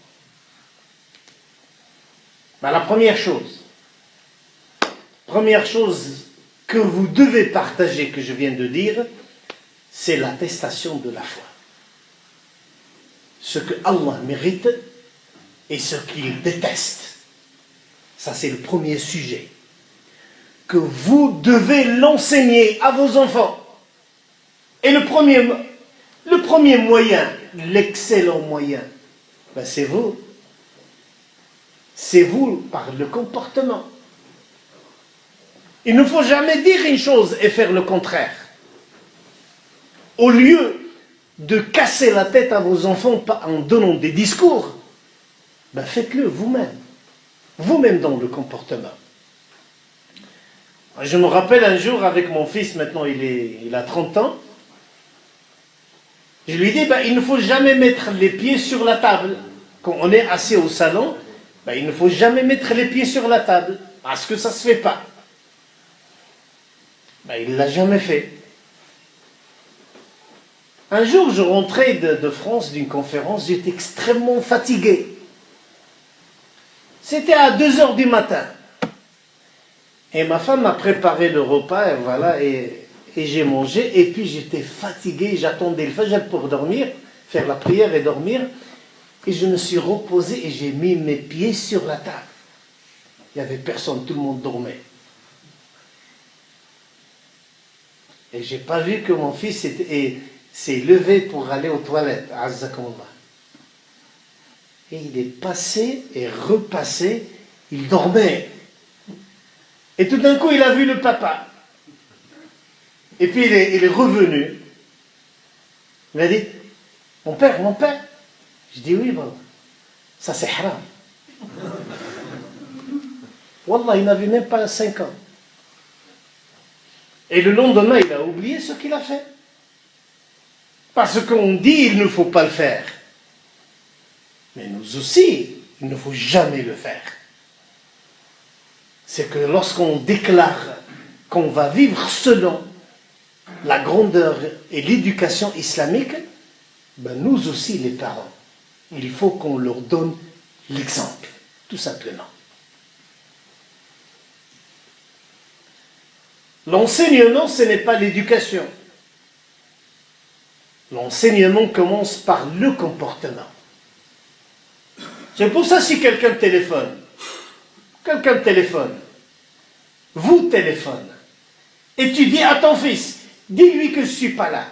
La première chose que vous devez partager, que je viens de dire, c'est l'attestation de la foi. Ce que Allah mérite et ce qu'il déteste. Ça, c'est le premier sujet. Que vous devez l'enseigner à vos enfants. Et le premier moyen, l'excellent moyen, c'est vous. C'est vous par le comportement. Il ne faut jamais dire une chose et faire le contraire. Au lieu de casser la tête à vos enfants en donnant des discours, faites-le vous-même. Vous-même dans le comportement. Je me rappelle un jour avec mon fils, maintenant il a 30 ans, je lui dis, il ne faut jamais mettre les pieds sur la table. Quand on est assis au salon, il ne faut jamais mettre les pieds sur la table, parce que ça ne se fait pas. Il ne l'a jamais fait. Un jour, je rentrais de France d'une conférence, j'étais extrêmement fatigué. C'était à 2h du matin. Et ma femme m'a préparé le repas, et j'ai mangé, et puis j'étais fatigué, j'attendais le fajr pour dormir, faire la prière et dormir. Et je me suis reposé et j'ai mis mes pieds sur la table. Il n'y avait personne, tout le monde dormait. Et je n'ai pas vu que mon fils s'est levé pour aller aux toilettes. Azzakumullah. Et il est passé et repassé, il dormait. Et tout d'un coup, il a vu le papa. Et puis il est revenu. Il m'a dit, mon père. Je dis oui, ça c'est haram. Wallah, il n'avait même pas 5 ans. Et le lendemain, il a oublié ce qu'il a fait. Parce qu'on dit il ne faut pas le faire. Mais nous aussi, il ne faut jamais le faire. C'est que lorsqu'on déclare qu'on va vivre selon la grandeur et l'éducation islamique, nous aussi les parents, il faut qu'on leur donne l'exemple, tout simplement. L'enseignement, ce n'est pas l'éducation. L'enseignement commence par le comportement. C'est pour ça si quelqu'un téléphone, vous téléphone, et tu dis à ton fils, dis-lui que je ne suis pas là.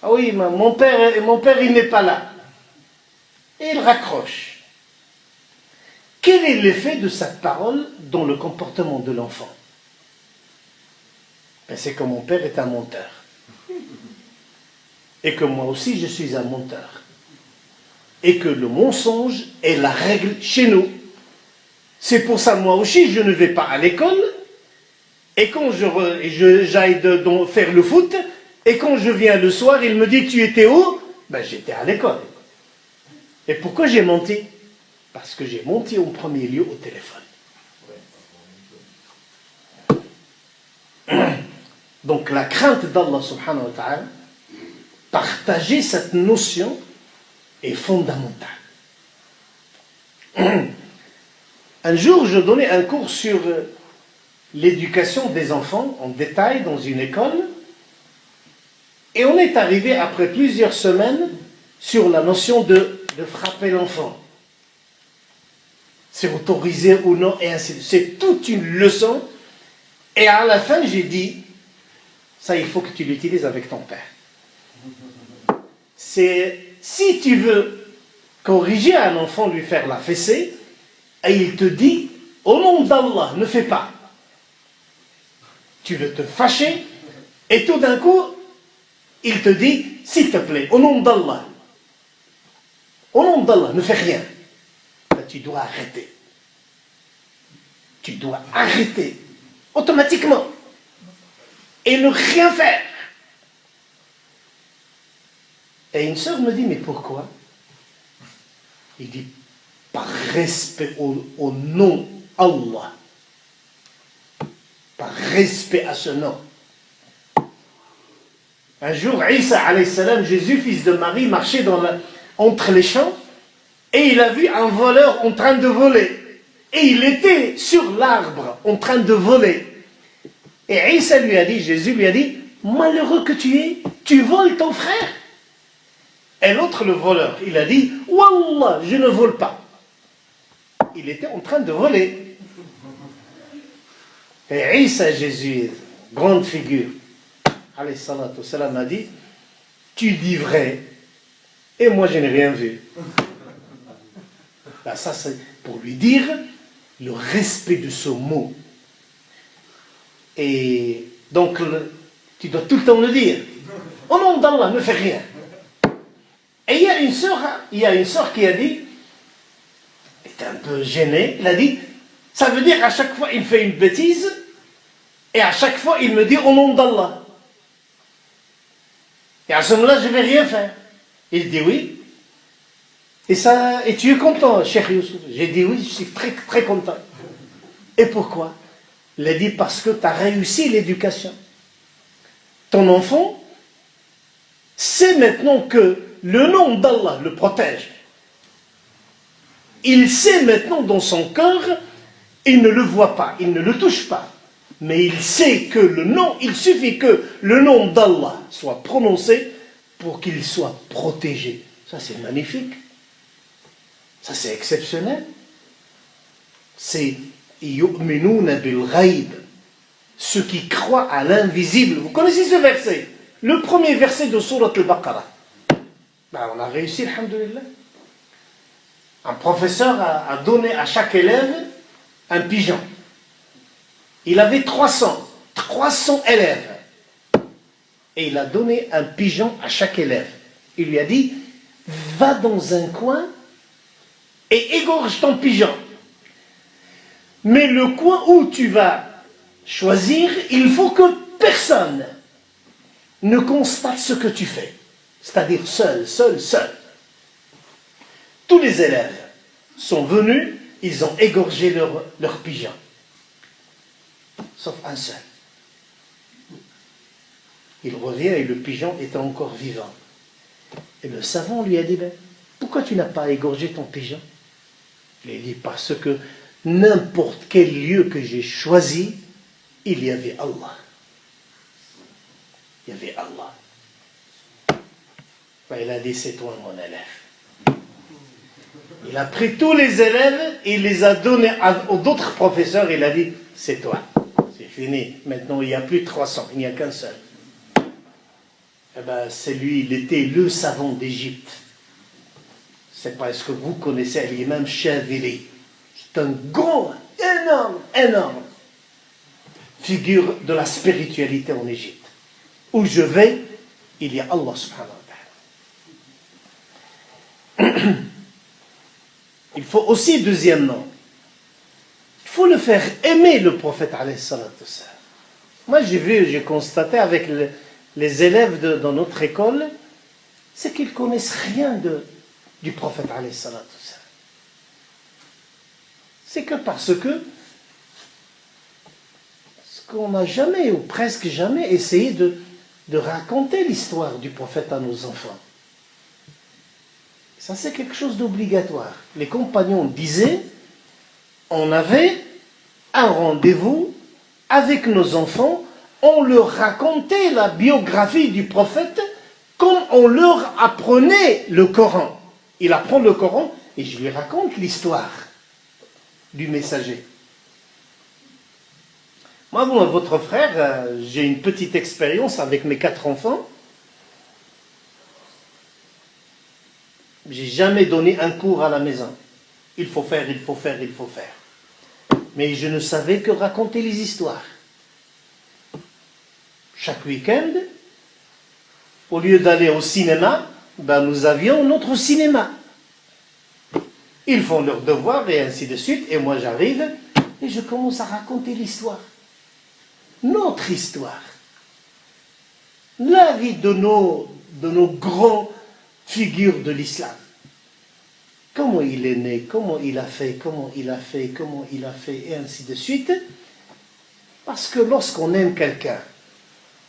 Ah oui, mon père il n'est pas là. Et il raccroche. Quel est l'effet de cette parole dans le comportement de l'enfant? C'est que mon père est un menteur. Et que moi aussi je suis un menteur.
et que le mensonge est la règle chez nous. C'est pour ça, moi aussi, je ne vais pas à l'école, et quand j'aille faire le foot, et quand je viens le soir, il me dit, tu étais où? Ben, j'étais à l'école. Et pourquoi j'ai menti? Parce que j'ai menti en premier lieu au téléphone. Donc la crainte d'Allah subhanahu wa ta'ala, partager cette notion est fondamentale. Un jour, je donnais un cours sur l'éducation des enfants en détail dans une école, et on est arrivé après plusieurs semaines sur la notion de frapper l'enfant. C'est autorisé ou non, et ainsi de suite. C'est toute une leçon, et à la fin, j'ai dit, ça, il faut que tu l'utilises avec ton père. Si tu veux corriger un enfant, lui faire la fessée, et il te dit, au nom d'Allah, ne fais pas. Tu veux te fâcher, et tout d'un coup, il te dit, s'il te plaît, au nom d'Allah, ne fais rien. Ben, tu dois arrêter. Tu dois arrêter, automatiquement, et ne rien faire. Et une sœur me dit, mais pourquoi? Il dit, par respect au nom Allah. Par respect à ce nom. Un jour, Isa alayhi salam, Jésus, fils de Marie, marchait entre les champs, et il a vu un voleur en train de voler. Et il était sur l'arbre en train de voler. Et Isa lui a dit, Jésus lui a dit, malheureux que tu es, tu voles ton frère. Et l'autre, le voleur, il a dit, Wallah, je ne vole pas. Il était en train de voler. Et Isa, Jésus, grande figure, alayhi salatu salam, a dit, tu dis vrai, et moi je n'ai rien vu. Ben, ça c'est pour lui dire le respect de ce mot. Et donc, tu dois tout le temps le dire. Au nom d'Allah, ne fais rien. Et il y a une sœur qui a dit, elle était un peu gênée, elle a dit, ça veut dire qu'à chaque fois il fait une bêtise, et à chaque fois il me dit au nom d'Allah. Et à ce moment-là, je ne vais rien faire. Il dit oui. Et tu es content, Cheikh Youssouf? J'ai dit oui, je suis très, très content. Et pourquoi? Il a dit parce que tu as réussi l'éducation. Ton enfant sait maintenant que le nom d'Allah le protège. Il sait maintenant dans son cœur, il ne le voit pas, il ne le touche pas. Mais il sait que il suffit que le nom d'Allah soit prononcé pour qu'il soit protégé. Ça c'est magnifique. Ça c'est exceptionnel. C'est yu'minuna bil ghaib. Ceux qui croient à l'invisible. Vous connaissez ce verset? Le premier verset de Sourate al-Baqarah. Ben, on a réussi, alhamdoulilah. Un professeur a donné à chaque élève un pigeon. Il avait 300 élèves. Et il a donné un pigeon à chaque élève. Il lui a dit, va dans un coin et égorge ton pigeon. Mais le coin où tu vas choisir, il faut que personne ne constate ce que tu fais. C'est-à-dire seul. Tous les élèves sont venus, ils ont égorgé leur pigeon. Sauf un seul. Il revient et le pigeon est encore vivant. Et le savant lui a dit, pourquoi tu n'as pas égorgé ton pigeon? Il a dit, parce que n'importe quel lieu que j'ai choisi, il y avait Allah. Il y avait Allah. Il a dit, c'est toi mon élève. Il a pris tous les élèves, il les a donnés aux d'autres professeurs, il a dit, c'est toi. C'est fini. Maintenant, il n'y a plus de 300, il n'y a qu'un seul. Eh bien, c'est lui, il était le savant d'Égypte. C'est pas ce que vous connaissez, l'imam Chadhili. C'est un grand, énorme figure de la spiritualité en Égypte. Où je vais, il y a Allah subhanahu wa ta'ala.
il faut aussi, deuxièmement, il faut le faire aimer le prophète alayhi salatu wassalam. Moi j'ai constaté avec les élèves dans notre école, c'est qu'ils ne connaissent rien du prophète alayhi salatu wassalam. C'est que parce qu'on n'a jamais ou presque jamais essayé de raconter l'histoire du prophète à nos enfants. Ça c'est quelque chose d'obligatoire. Les compagnons disaient, on avait un rendez-vous avec nos enfants, on leur racontait la biographie du prophète comme on leur apprenait le Coran. Il apprend le Coran et je lui raconte l'histoire du messager. Moi, votre frère, j'ai une petite expérience avec mes 4 enfants. J'ai jamais donné un cours à la maison. Il faut faire, il faut faire, il faut faire. Mais je ne savais que raconter les histoires. Chaque week-end, au lieu d'aller au cinéma, nous avions notre cinéma. Ils font leurs devoirs et ainsi de suite. Et moi j'arrive et je commence à raconter l'histoire. Notre histoire. La vie de nos grandes figures de l'islam. Comment il est né, comment il a fait, et ainsi de suite. Parce que lorsqu'on aime quelqu'un,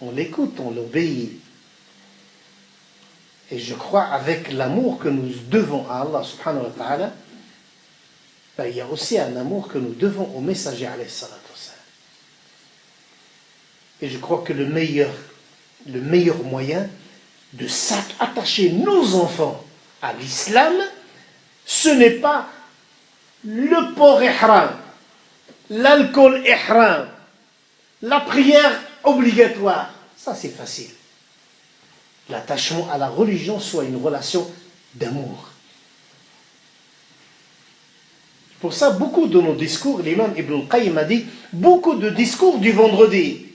on l'écoute, on l'obéit. Et je crois avec l'amour que nous devons à Allah subhanahu wa ta'ala, il y a aussi un amour que nous devons au messager alayhi salatu wassalam. Et je crois que le meilleur moyen de s'attacher nos enfants à l'islam, ce n'est pas le port ihram, l'alcool ihram, la prière obligatoire. Ça c'est facile. L'attachement à la religion soit une relation d'amour. Pour ça, beaucoup de nos discours, l'imam Ibn al-Qayyim a dit, beaucoup de discours du vendredi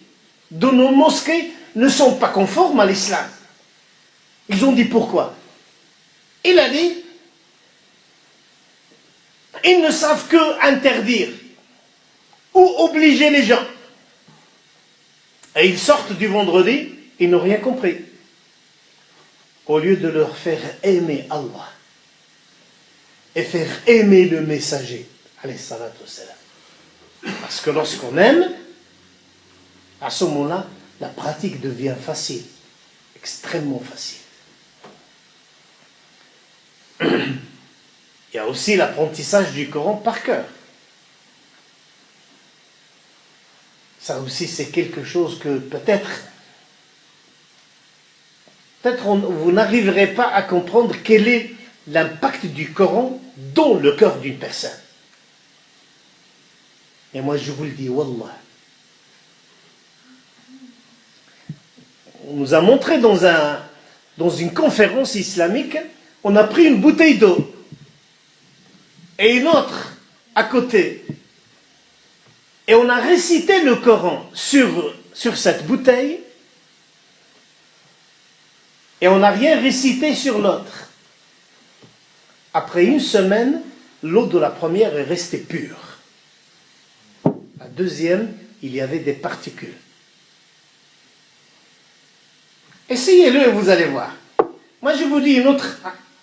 de nos mosquées ne sont pas conformes à l'islam. Ils ont dit pourquoi? Il a dit, ils ne savent que interdire ou obliger les gens. Et ils sortent du vendredi, ils n'ont rien compris. Au lieu de leur faire aimer Allah et faire aimer le messager, alayhi salatu wassalam. Parce que lorsqu'on aime, à ce moment-là, la pratique devient facile, extrêmement facile. Il y a aussi l'apprentissage du Coran par cœur. Ça aussi, c'est quelque chose que peut-être vous n'arriverez pas à comprendre quel est l'impact du Coran dans le cœur d'une personne. Et moi, je vous le dis, wallah. On nous a montré dans une conférence islamique, on a pris une bouteille d'eau et une autre à côté. Et on a récité le Coran sur cette bouteille et on n'a rien récité sur l'autre. Après une semaine, l'eau de la première est restée pure. La deuxième, il y avait des particules. Essayez-le et vous allez voir. Moi, je vous dis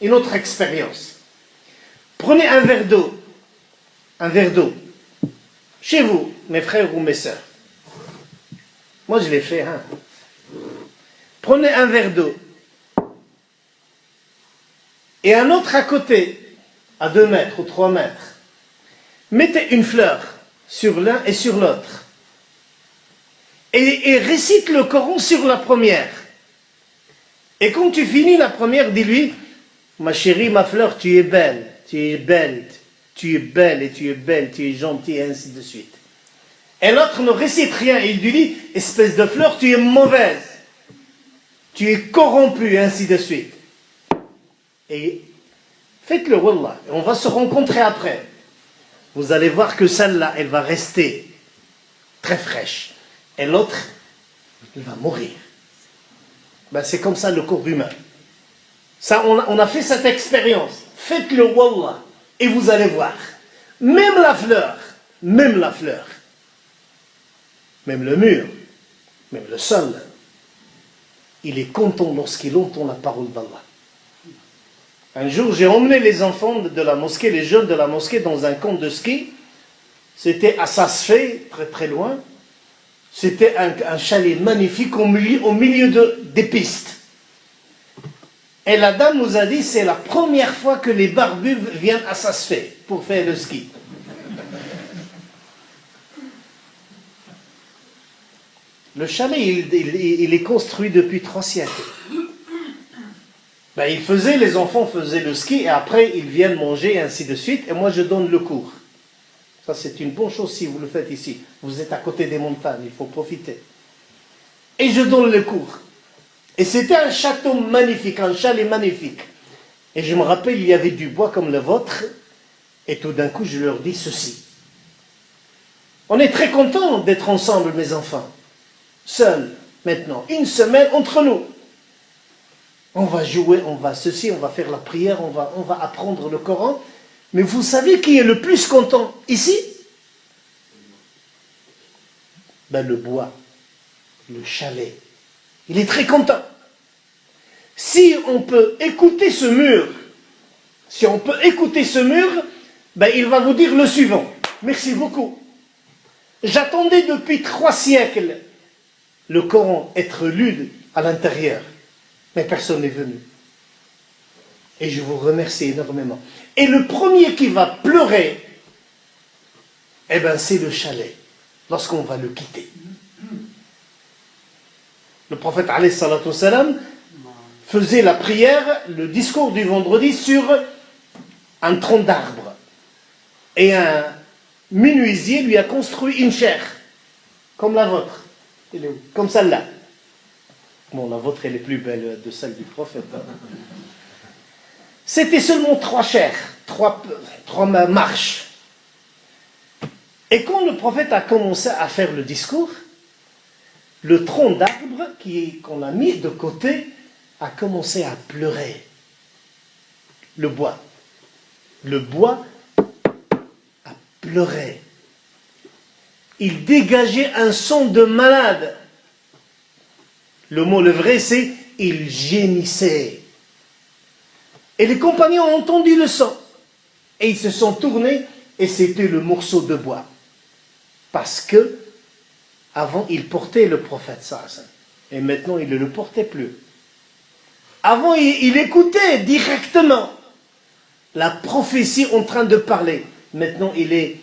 une autre expérience. Prenez un verre d'eau. Chez vous, mes frères ou mes sœurs. Moi, je l'ai fait. Hein. Prenez un verre d'eau. Et un autre à côté, à 2 mètres ou 3 mètres. Mettez une fleur sur l'un et sur l'autre. Et récite le Coran sur la première. Et quand tu finis la première, dis-lui, ma chérie, ma fleur, tu es belle, tu es belle, tu es belle et tu es belle, tu es gentille, et ainsi de suite. Et l'autre ne récite rien, il lui dit, espèce de fleur, tu es mauvaise, tu es corrompue, et ainsi de suite. Et faites-le, wallah, et on va se rencontrer après. Vous allez voir que celle-là, elle va rester très fraîche. Et l'autre, elle va mourir. C'est comme ça le corps humain. Ça, on a fait cette expérience. Faites-le, wallah. Et vous allez voir, même la fleur, même la fleur, même le mur, même le sol, il est content lorsqu'il entend la parole d'Allah. Un jour, j'ai emmené les enfants de la mosquée, les jeunes de la mosquée, dans un camp de ski. C'était à Sasfé, très très loin. C'était un chalet magnifique au milieu des pistes. Et la dame nous a dit, c'est la première fois que les barbus viennent à Sasfé pour faire le ski. Le chalet, il est construit depuis 3 siècles. Ben, les enfants faisaient le ski et après ils viennent manger et ainsi de suite. Et moi je donne le cours. Ça c'est une bonne chose si vous le faites ici. Vous êtes à côté des montagnes, il faut profiter. Et je donne le cours. Et c'était un château magnifique, un chalet magnifique. Et je me rappelle, il y avait du bois comme le vôtre. Et tout d'un coup je leur dis ceci. On est très contents d'être ensemble mes enfants. Seuls maintenant, une semaine entre nous. On va jouer, on va ceci, on va faire la prière, on va apprendre le Coran. Mais vous savez qui est le plus content ici? Ben, le bois, le chalet. Il est très content. Si on peut écouter ce mur, ben, il va vous dire le suivant. Merci beaucoup. J'attendais depuis 3 siècles le Coran être lu à l'intérieur. Mais personne n'est venu. Et je vous remercie énormément. Et le premier qui va pleurer, eh bien c'est le chalet, lorsqu'on va le quitter. Le prophète alayhi salatu wassalam faisait la prière, le discours du vendredi sur un tronc d'arbre. Et un menuisier lui a construit une chaire, comme la vôtre. Comme celle-là. Bon, la vôtre, elle est plus belle de celle du prophète. C'était seulement 3 chairs, 3 marches. Et quand le prophète a commencé à faire le discours, le tronc d'arbre qu'on a mis de côté a commencé à pleurer. Le bois a pleuré. Il dégageait un son de malade. Le vrai, c'est il gémissait. Et les compagnons ont entendu le son. Et ils se sont tournés et c'était le morceau de bois. Parce que avant, il portait le prophète sallallahu. Et maintenant, il ne le portait plus. Avant, il écoutait directement la prophétie en train de parler. Maintenant, il est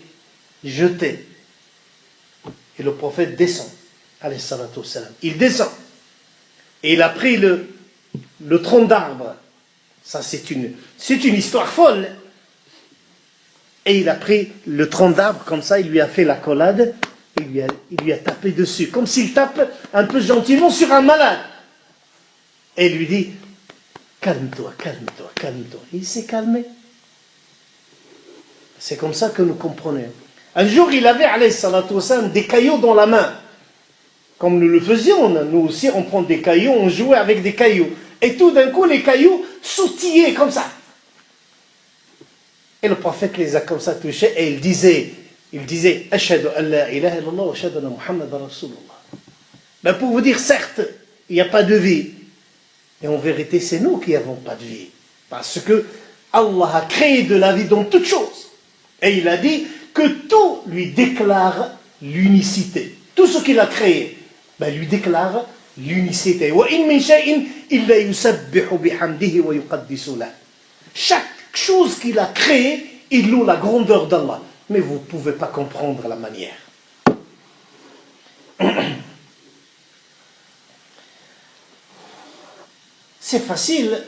jeté. Et le prophète descend. Alayhi salatu wassalam. Il descend. Et il a pris le tronc d'arbre. Ça, c'est une histoire folle. Et il a pris le tronc d'arbre, comme ça, il lui a fait l'accolade, il lui a tapé dessus, comme s'il tape un peu gentiment sur un malade. Et il lui dit, calme-toi, calme-toi, calme-toi. Et il s'est calmé. C'est comme ça que nous comprenons. Un jour, il avait, alayhi salatu wassalam, des cailloux dans la main. Comme nous le faisions, nous aussi, on prend des cailloux, on jouait avec des cailloux. Et tout d'un coup, les cailloux sautillaient comme ça. Et le prophète les a comme ça touchés et il disait, Ashhadu an la ilaha illallah wa ashhadu anna Muhammadan Rasulullah. Ben pour vous dire, certes, il n'y a pas de vie. Et en vérité, c'est nous qui n'avons pas de vie. Parce que Allah a créé de la vie dans toutes choses. Et il a dit que tout lui déclare l'unicité. Tout ce qu'il a créé, ben, lui déclare l'unicité. Chaque chose qu'il a créée, il loue la grandeur d'Allah. Mais vous ne pouvez pas comprendre la manière. C'est facile.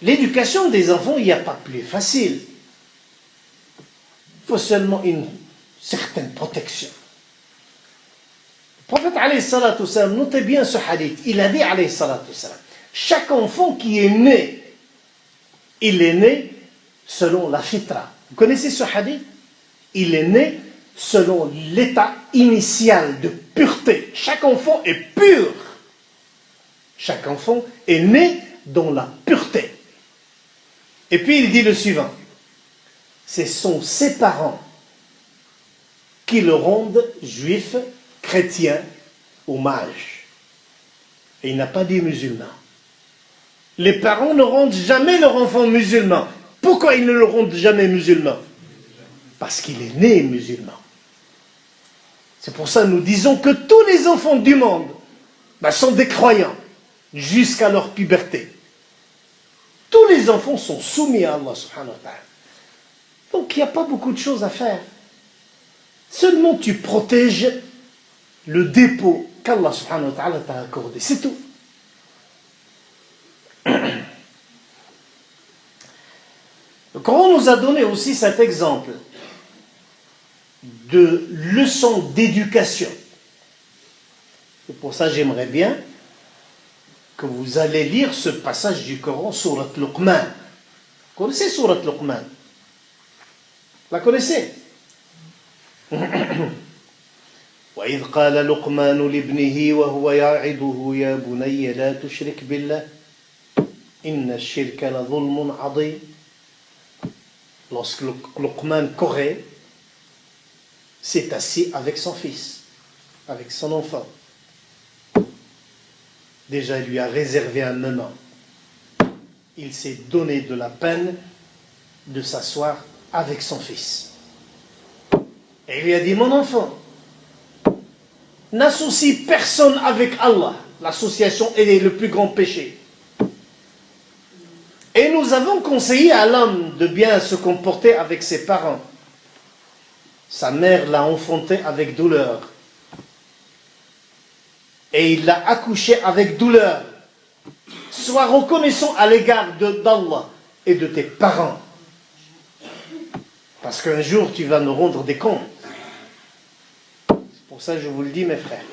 L'éducation des enfants, il n'y a pas plus facile. Il faut seulement une certaine protection. Le prophète, alayhi salatu wassalam, notez bien ce hadith. Il a dit, alayhi salatu wassalam, chaque enfant qui est né, il est né selon la fitra. Vous connaissez ce hadith? Il est né selon l'état initial de pureté. Chaque enfant est pur. Chaque enfant est né dans la pureté. Et puis il dit le suivant. ce sont ses parents qui le rendent juif, chrétien ou mage. Et il n'a pas dit musulman. Les parents ne rendent jamais leur enfant musulman. Pourquoi ils ne le rendent jamais musulman? Parce qu'il est né musulman. C'est pour ça que nous disons que tous les enfants du monde sont des croyants jusqu'à leur puberté. Tous les enfants sont soumis à Allah subhanahu wa ta'ala. Donc il n'y a pas beaucoup de choses à faire. Seulement tu protèges le dépôt qu'Allah subhanahu wa ta'ala t'a accordé. C'est tout. Le Coran nous a donné aussi cet exemple de leçon d'éducation. Et pour ça, j'aimerais bien que vous allez lire ce passage du Coran, Surat Luqman. Vous connaissez Surat Luqman? La connaissez? وإذ قال لقمان لابنه وهو يعظه يا بني لا تشرك بالله إن الشرك لظلم عظيم. Lorsque Luqman Corée s'est assis avec son fils, avec son enfant. Déjà, il lui a réservé un moment. Il s'est donné de la peine de s'asseoir avec son fils. Et il lui a dit, mon enfant, n'associe personne avec Allah. L'association est le plus grand péché. Et nous avons conseillé à l'homme de bien se comporter avec ses parents. Sa mère l'a enfanté avec douleur. Et il l'a accouché avec douleur. Sois reconnaissant à l'égard d'Allah et de tes parents. Parce qu'un jour, tu vas nous rendre des comptes. C'est pour ça que je vous le dis, mes frères,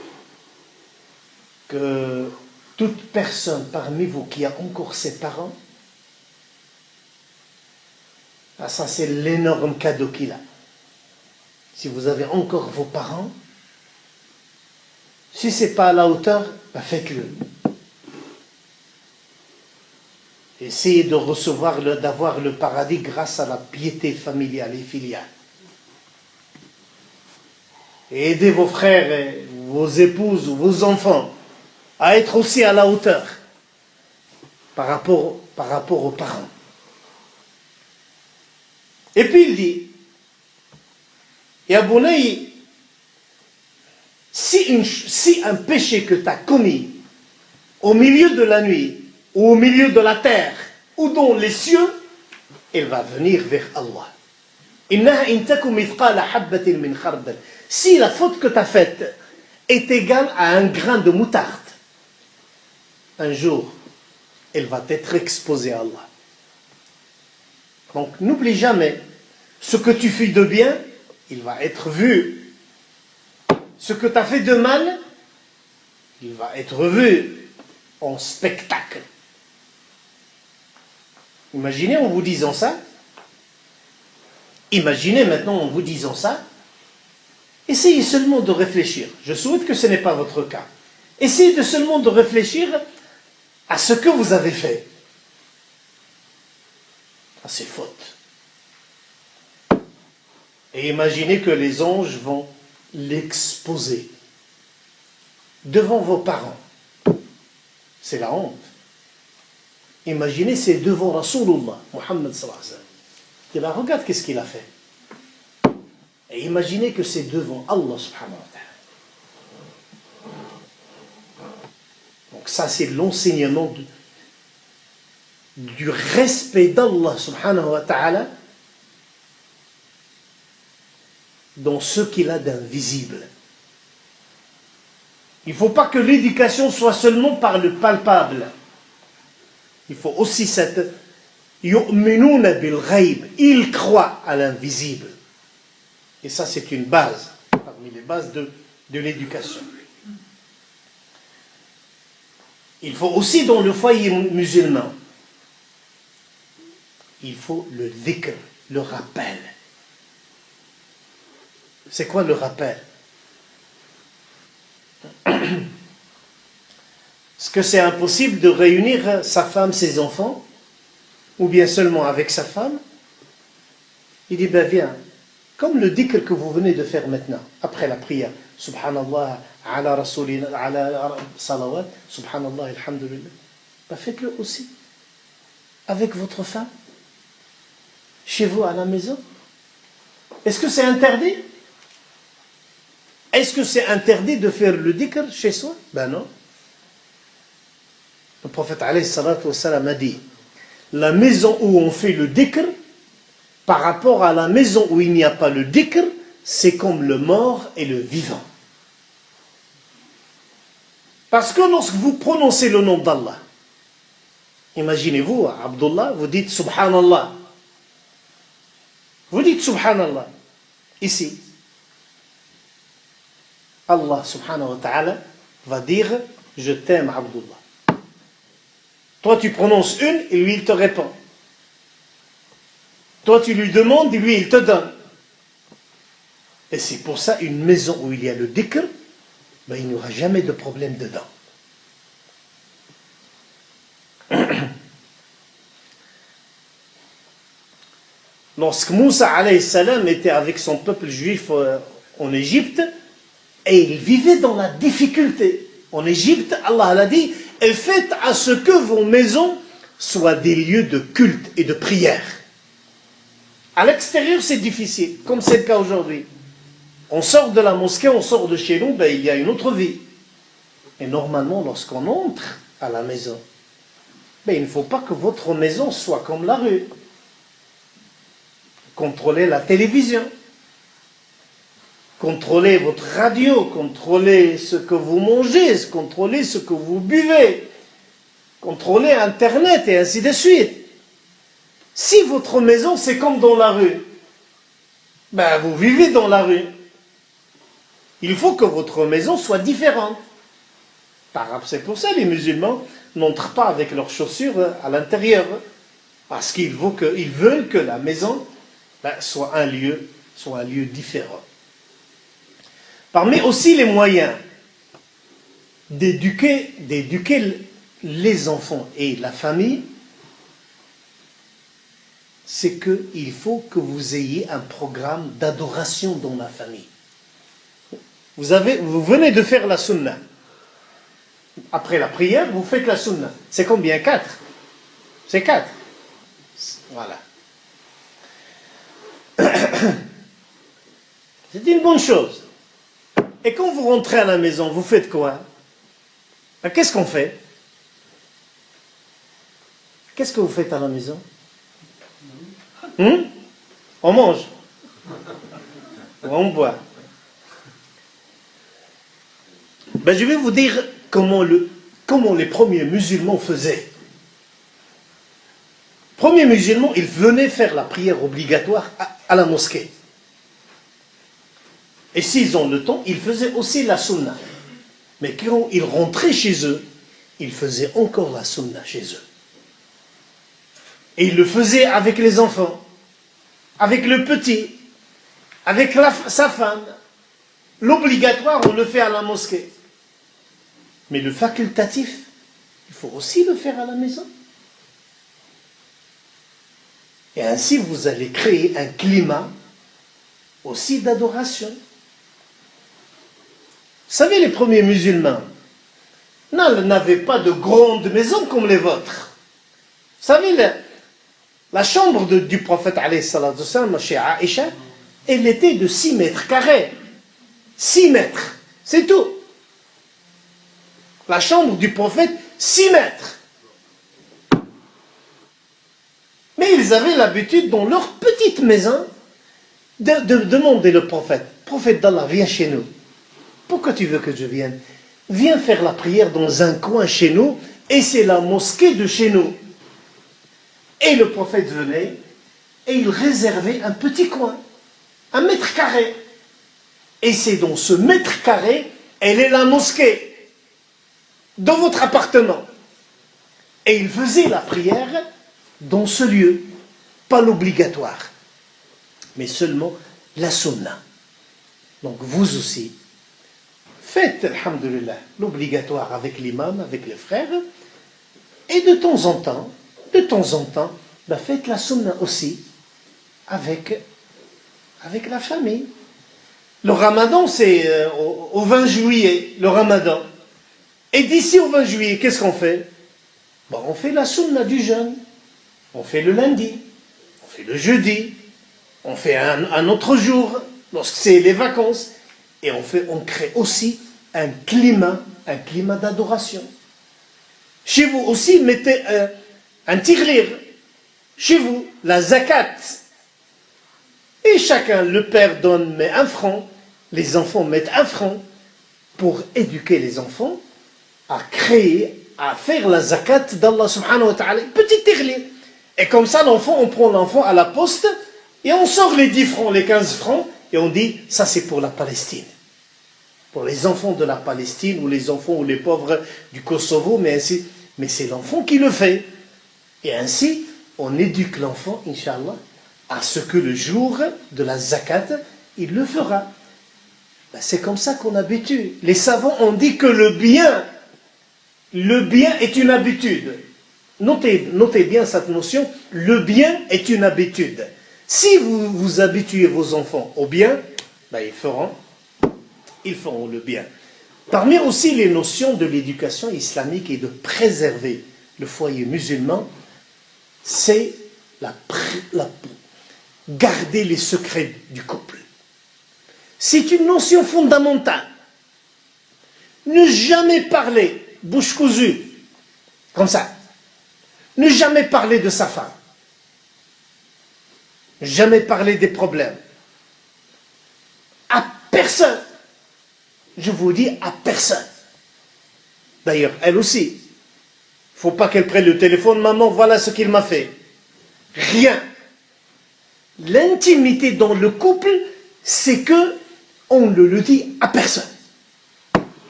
que toute personne parmi vous qui a encore ses parents, ça c'est l'énorme cadeau qu'il a. Si vous avez encore vos parents, si ce n'est pas à la hauteur, faites-le. Essayez de recevoir, d'avoir le paradis grâce à la piété familiale et filiale. Et aidez vos frères, vos épouses ou vos enfants à être aussi à la hauteur par rapport aux parents. Et puis il dit, Ya Bunay, si un péché que tu as commis au milieu de la nuit, ou au milieu de la terre, ou dans les cieux, il va venir vers Allah. Si la faute que tu as faite est égale à un grain de moutarde, un jour, elle va être exposée à Allah. Donc n'oublie jamais, ce que tu fais de bien, il va être vu. Ce que tu as fait de mal, il va être vu en spectacle. Imaginez en vous disant ça. Imaginez maintenant en vous disant ça. Essayez seulement de réfléchir. Je souhaite que ce n'est pas votre cas. Essayez seulement de réfléchir à ce que vous avez fait. À ces fautes. Et imaginez que les anges vont l'exposer devant vos parents. C'est la honte. Imaginez, c'est devant Rasulullah, Muhammad sallallahu alayhi wa sallam. Et là, regarde qu'est-ce qu'il a fait. Et imaginez que c'est devant Allah subhanahu wa ta'ala. Donc ça, c'est l'enseignement du respect d'Allah subhanahu wa ta'ala dans ce qu'il a d'invisible. Il ne faut pas que l'éducation soit seulement par le palpable. Il faut aussi cette yu'minuna bil ghayb. Ils croient à l'invisible. Et ça, c'est une base, parmi les bases de l'éducation. Il faut aussi, dans le foyer musulman, il faut le dhikr, le rappel. C'est quoi le rappel? Est-ce que c'est impossible de réunir sa femme, ses enfants, ou bien seulement avec sa femme, Il dit, ben viens, comme le dhikr que vous venez de faire maintenant, après la prière, Subhanallah, ala rasoulina, ala salawat, Subhanallah, alhamdulillah, ben faites-le aussi, avec votre femme, chez vous à la maison. Est-ce que c'est interdit? Est-ce que c'est interdit de faire le dhikr chez soi? Ben non. Le prophète alayhi salatu wassalam a dit, la maison où on fait le dhikr, par rapport à la maison où il n'y a pas le dhikr, c'est comme le mort et le vivant. Parce que lorsque vous prononcez le nom d'Allah, imaginez-vous, Abdullah, vous dites Subhanallah. Vous dites Subhanallah. Ici, Allah subhanahu wa ta'ala va dire je t'aime Abdullah. Toi tu prononces une et lui il te répond. Toi tu lui demandes et lui il te donne. Et c'est pour ça une maison où il y a le dhikr, ben, il n'y aura jamais de problème dedans. Lorsque Moussa alayhi salam était avec son peuple juif en Égypte, et il vivait dans la difficulté. En Égypte, Allah l'a dit, et faites à ce que vos maisons soient des lieux de culte et de prière. À l'extérieur, c'est difficile, comme c'est le cas aujourd'hui. On sort de la mosquée, on sort de chez nous, ben, il y a une autre vie. Et normalement, lorsqu'on entre à la maison, ben, il ne faut pas que votre maison soit comme la rue. Contrôlez la télévision, contrôlez votre radio, contrôlez ce que vous mangez, contrôlez ce que vous buvez, contrôlez Internet et ainsi de suite. Si votre maison c'est comme dans la rue, ben vous vivez dans la rue. Il faut que votre maison soit différente. C'est pour ça que les musulmans n'entrent pas avec leurs chaussures à l'intérieur, parce qu'ils veulent que la maison soit un lieu différent. Parmi aussi les moyens d'éduquer les enfants et la famille, c'est qu'il faut que vous ayez un programme d'adoration dans la famille. Vous venez de faire la sunna. Après la prière, vous faites la sunna. C'est combien? 4. C'est 4. Voilà. C'est une bonne chose. Et quand vous rentrez à la maison, vous faites quoi? Qu'est-ce qu'on fait? Qu'est-ce que vous faites à la maison? On mange. Ou on boit. Je vais vous dire comment les premiers musulmans faisaient. Premiers musulmans, ils venaient faire la prière obligatoire à la mosquée. Et s'ils ont le temps, ils faisaient aussi la sunna. Mais quand ils rentraient chez eux, ils faisaient encore la sunna chez eux. Et ils le faisaient avec les enfants, avec le petit, avec sa femme. L'obligatoire, on le fait à la mosquée. Mais le facultatif, il faut aussi le faire à la maison. Et ainsi, vous allez créer un climat aussi d'adoration. Vous savez, les premiers musulmans n'avaient pas de grandes maisons comme les vôtres. Vous savez, la chambre du prophète, alayhi salatu wassalam, chez Aïcha, elle était de 6 mètres carrés. 6 mètres, c'est tout. La chambre du prophète, 6 mètres. Mais ils avaient l'habitude, dans leur petite maison, de demander le prophète. Prophète d'Allah, viens chez nous. Pourquoi tu veux que je vienne? Viens faire la prière dans un coin chez nous, et c'est la mosquée de chez nous. Et le prophète venait, et il réservait un petit coin, 1 mètre carré. Et c'est dans ce mètre carré, elle est la mosquée, dans votre appartement. Et il faisait la prière dans ce lieu, pas l'obligatoire, mais seulement la sunna. Donc vous aussi, faites, alhamdulillah, l'obligatoire avec l'imam, avec les frères, et de temps en temps, faites la sunna aussi avec avec la famille. Le ramadan, c'est au 20 juillet, le ramadan. Et d'ici au 20 juillet, qu'est-ce qu'on fait? Bon, on fait la sunna du jeûne. On fait le lundi, on fait le jeudi, on fait un autre jour, lorsque c'est les vacances. Et on crée aussi un climat d'adoration. Chez vous aussi, mettez un tirlir. Chez vous, la zakat. Et chacun, le père met 1 franc, les enfants mettent 1 franc pour éduquer les enfants à créer, à faire la zakat d'Allah subhanahu wa ta'ala. Petit tirlir. Et comme ça, on prend l'enfant à la poste et on sort les 10 francs, les 15 francs et on dit, ça c'est pour la Palestine. Pour les enfants de la Palestine ou les enfants ou les pauvres du Kosovo, mais c'est l'enfant qui le fait. Et ainsi, on éduque l'enfant, Inch'Allah, à ce que le jour de la zakat, il le fera. Ben, c'est comme ça qu'on habitue. Les savants ont dit que le bien est une habitude. Notez bien cette notion, le bien est une habitude. Si vous habituez vos enfants au bien, ben ils feront le bien. Parmi aussi les notions de l'éducation islamique et de préserver le foyer musulman, c'est garder les secrets du couple. C'est une notion fondamentale. Ne jamais parler, bouche cousue, comme ça. Ne jamais parler de sa femme. Jamais parler des problèmes. À personne. Je vous dis à personne. D'ailleurs, elle aussi. Il ne faut pas qu'elle prenne le téléphone. Maman, voilà ce qu'il m'a fait. Rien. L'intimité dans le couple, c'est que on ne le dit à personne.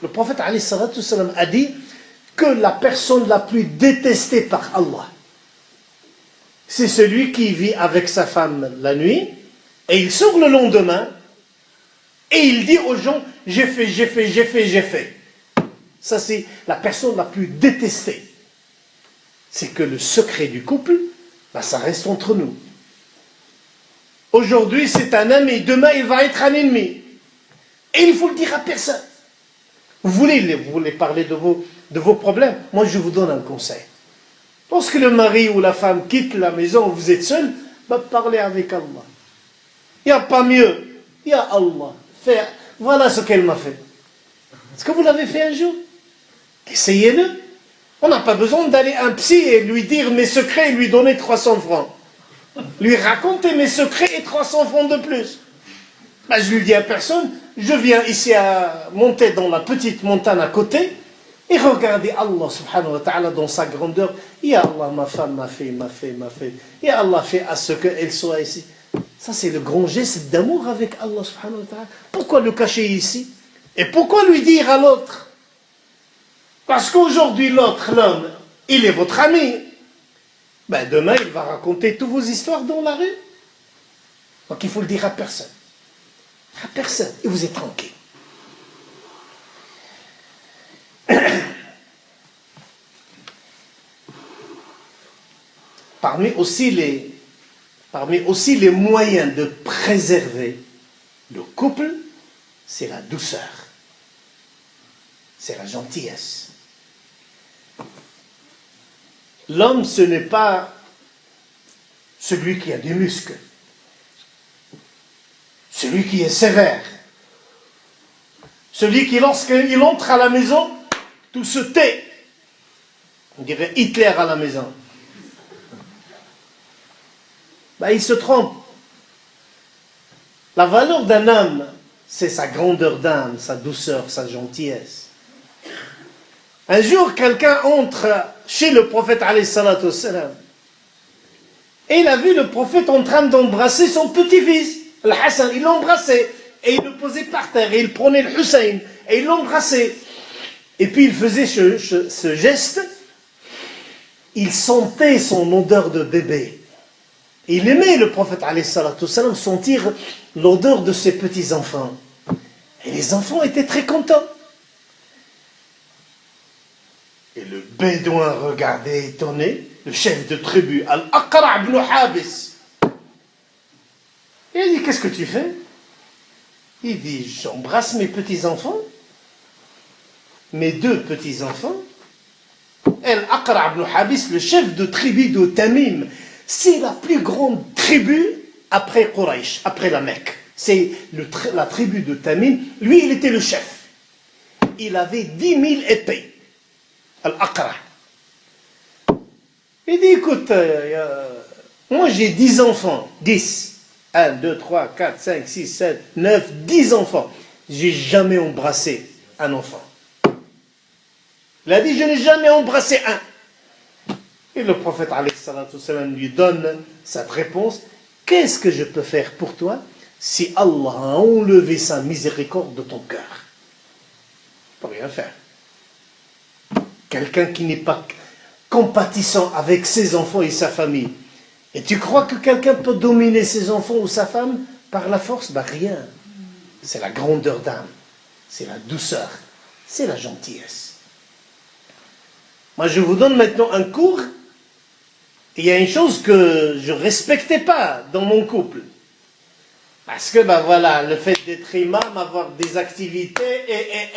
Le prophète alayhi salatu wassalam a dit que la personne la plus détestée par Allah, c'est celui qui vit avec sa femme la nuit et il sort le lendemain et il dit aux gens j'ai fait. Ça c'est la personne la plus détestée. C'est que le secret du couple, ça reste entre nous. Aujourd'hui c'est un ami, demain il va être un ennemi. Et il faut le dire à personne. Vous voulez parler de vos problèmes? Moi je vous donne un conseil. Lorsque le mari ou la femme quitte la maison où vous êtes seul, parlez avec Allah. Il n'y a pas mieux. Ya Allah, voilà ce qu'elle m'a fait. Est-ce que vous l'avez fait un jour? Essayez-le. On n'a pas besoin d'aller à un psy et lui dire mes secrets et lui donner 300 francs. Lui raconter mes secrets et 300 francs de plus. Je lui dis à personne, je viens ici à monter dans la petite montagne à côté et regarder Allah subhanahu wa ta'ala dans sa grandeur. Ya Allah, ma femme m'a fait. Ya Allah, fait à ce qu'elle soit ici. Ça c'est le grand geste d'amour avec Allah subhanahu wa ta'ala. Pourquoi le cacher ici? Et pourquoi lui dire à l'autre? Parce qu'aujourd'hui l'autre, l'homme, il est votre ami. Demain il va raconter toutes vos histoires dans la rue. Donc il faut le dire à personne. À personne. Et vous êtes tranquille. Parmi aussi les moyens de préserver le couple, c'est la douceur. C'est la gentillesse. L'homme, ce n'est pas celui qui a des muscles. Celui qui est sévère. Celui qui, lorsqu'il entre à la maison, tout se tait. On dirait Hitler à la maison. Il se trompe. La valeur d'un homme, c'est sa grandeur d'âme, sa douceur, sa gentillesse. Un jour, quelqu'un entre chez le prophète alayhi salatu wassalam, et il a vu le prophète en train d'embrasser son petit-fils, le Hassan. Il l'embrassait, et il le posait par terre, et il prenait le Hussein, et il l'embrassait. Et puis il faisait ce geste, il sentait son odeur de bébé. Il aimait le prophète alayhi salatu wassalam sentir l'odeur de ses petits-enfants. Et les enfants étaient très contents. Et le bédouin regardait étonné, le chef de tribu, Al-Aqra' ibn Habis. Et il dit, qu'est-ce que tu fais? Il dit, j'embrasse mes petits-enfants, mes 2 petits-enfants. Al-Aqra' ibn Habis, le chef de tribu de Tamim, c'est la plus grande tribu après Quraysh, après la Mecque. C'est la tribu de Tamim. Lui, il était le chef. Il avait 10 000 épées. Al-Aqra'. Il dit, écoute, moi j'ai 10 enfants. 10. 1, 2, 3, 4, 5, 6, 7, 9, 10 enfants. J'ai jamais embrassé un enfant. Il a dit, je n'ai jamais embrassé un. Et le prophète alayhi salatu salam lui donne cette réponse. Qu'est-ce que je peux faire pour toi si Allah a enlevé sa miséricorde de ton cœur? Je ne peux rien faire. Quelqu'un qui n'est pas compatissant avec ses enfants et sa famille. Et tu crois que quelqu'un peut dominer ses enfants ou sa femme par la force? Ben rien. C'est la grandeur d'âme. C'est la douceur. C'est la gentillesse. Moi, je vous donne maintenant un cours. Il y a une chose que je ne respectais pas dans mon couple. Parce que, ben voilà, le fait d'être imam, avoir des activités,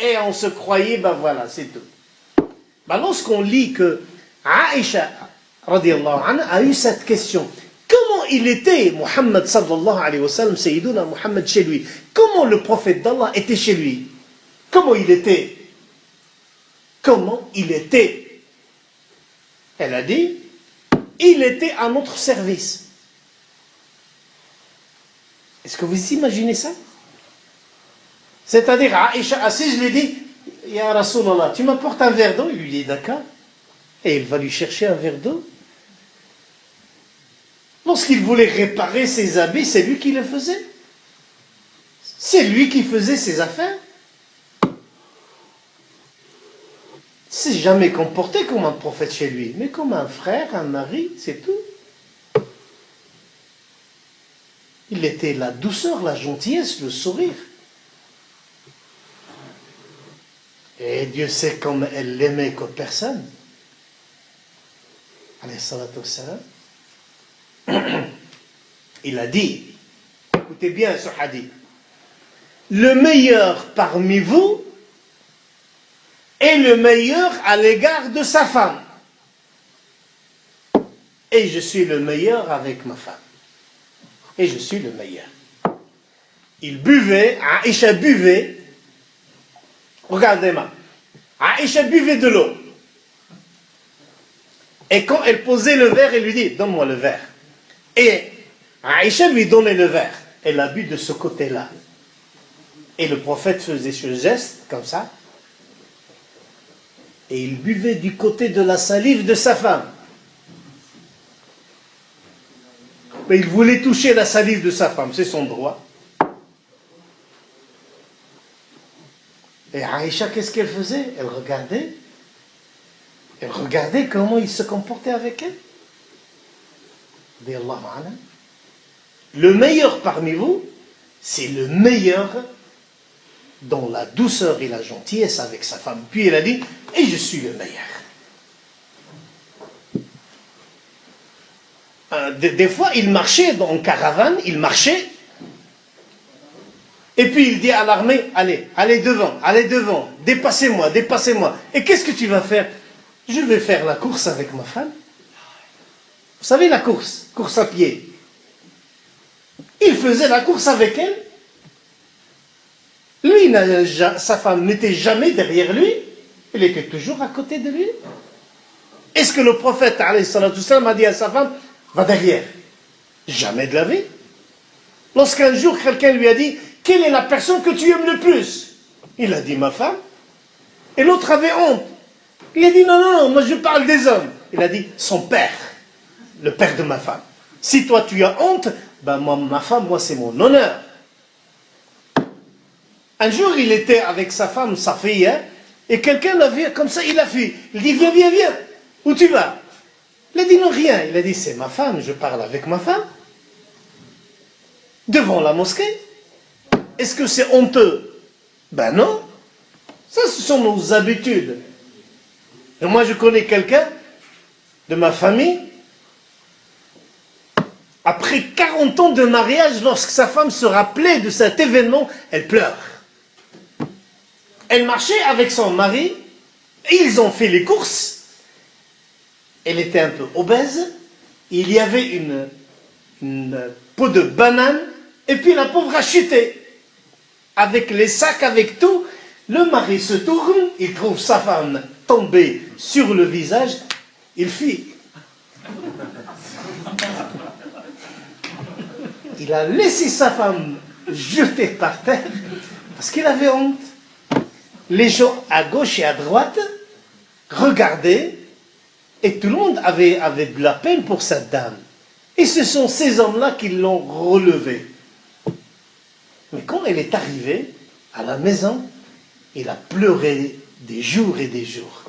et on se croyait, ben voilà, c'est tout. Ben lorsqu'on lit que Aïcha, radiallahu anha, a eu cette question. Comment il était, Muhammad sallallahu alayhi wa sallam, Sayyiduna Muhammad chez lui? Comment le prophète d'Allah était chez lui? Comment il était? Comment il était? Elle a dit, il était à notre service. Est-ce que vous imaginez ça? C'est-à-dire, Aïcha assise, je lui dis, Ya Rasulallah, tu m'apportes un verre d'eau? Il lui dit, d'accord. Et il va lui chercher un verre d'eau. Lorsqu'il voulait réparer ses habits, c'est lui qui le faisait. C'est lui qui faisait ses affaires. Il ne s'est jamais comporté comme un prophète chez lui, mais comme un frère, un mari, c'est tout. Il était la douceur, la gentillesse, le sourire. Et Dieu sait comme elle l'aimait comme personne. Alayhi salatu wassalam. Il a dit, écoutez bien ce hadith, le meilleur parmi vous est le meilleur à l'égard de sa femme. Et je suis le meilleur avec ma femme. Et je suis le meilleur. Il buvait, Aïcha buvait, regardez-moi, Aïcha buvait de l'eau. Et quand elle posait le verre, elle lui dit, donne-moi le verre. Et Aïcha lui donnait le verre. Elle a bu de ce côté-là. Et le prophète faisait ce geste, comme ça. Et il buvait du côté de la salive de sa femme. Mais il voulait toucher la salive de sa femme, c'est son droit. Et Aïcha, qu'est-ce qu'elle faisait? Elle regardait. Elle regardait comment il se comportait avec elle. Le meilleur parmi vous, c'est le meilleur dans la douceur et la gentillesse avec sa femme. Puis elle a dit, et je suis le meilleur. Des fois, il marchait en caravane, il marchait, et puis il dit à l'armée, allez devant, dépassez-moi, dépassez-moi. Et qu'est-ce que tu vas faire? Je vais faire la course avec ma femme. Vous savez la course à pied. Il faisait la course avec elle. Lui, sa femme n'était jamais derrière lui. Elle était toujours à côté de lui. Est-ce que le prophète alayhi salatu wassalam, a dit à sa femme, va derrière? Jamais de la vie. Lorsqu'un jour quelqu'un lui a dit, quelle est la personne que tu aimes le plus? Il a dit ma femme. Et l'autre avait honte. Il a dit non, moi je parle des hommes. Il a dit son père, le père de ma femme. Si toi tu as honte, ben moi, ma femme, moi c'est mon honneur. Un jour il était avec sa femme, sa fille, et quelqu'un l'a vu comme ça, il a fui. Il dit viens, où tu vas? Il a dit non, rien. Il a dit c'est ma femme, je parle avec ma femme. Devant la mosquée. Est-ce que c'est honteux? Ben non. Ça, ce sont nos habitudes. Et moi, je connais quelqu'un de ma famille. Après 40 ans de mariage, lorsque sa femme se rappelait de cet événement, elle pleure. Elle marchait avec son mari, et ils ont fait les courses. Elle était un peu obèse, il y avait une peau de banane, et puis la pauvre a chuté. Avec les sacs, avec tout, le mari se tourne, il trouve sa femme tombée sur le visage, il fuit. Il a laissé sa femme jetée par terre parce qu'il avait honte. Les gens à gauche et à droite regardaient et tout le monde avait de la peine pour cette dame. Et ce sont ces hommes-là qui l'ont relevée. Mais quand elle est arrivée à la maison, il a pleuré des jours et des jours.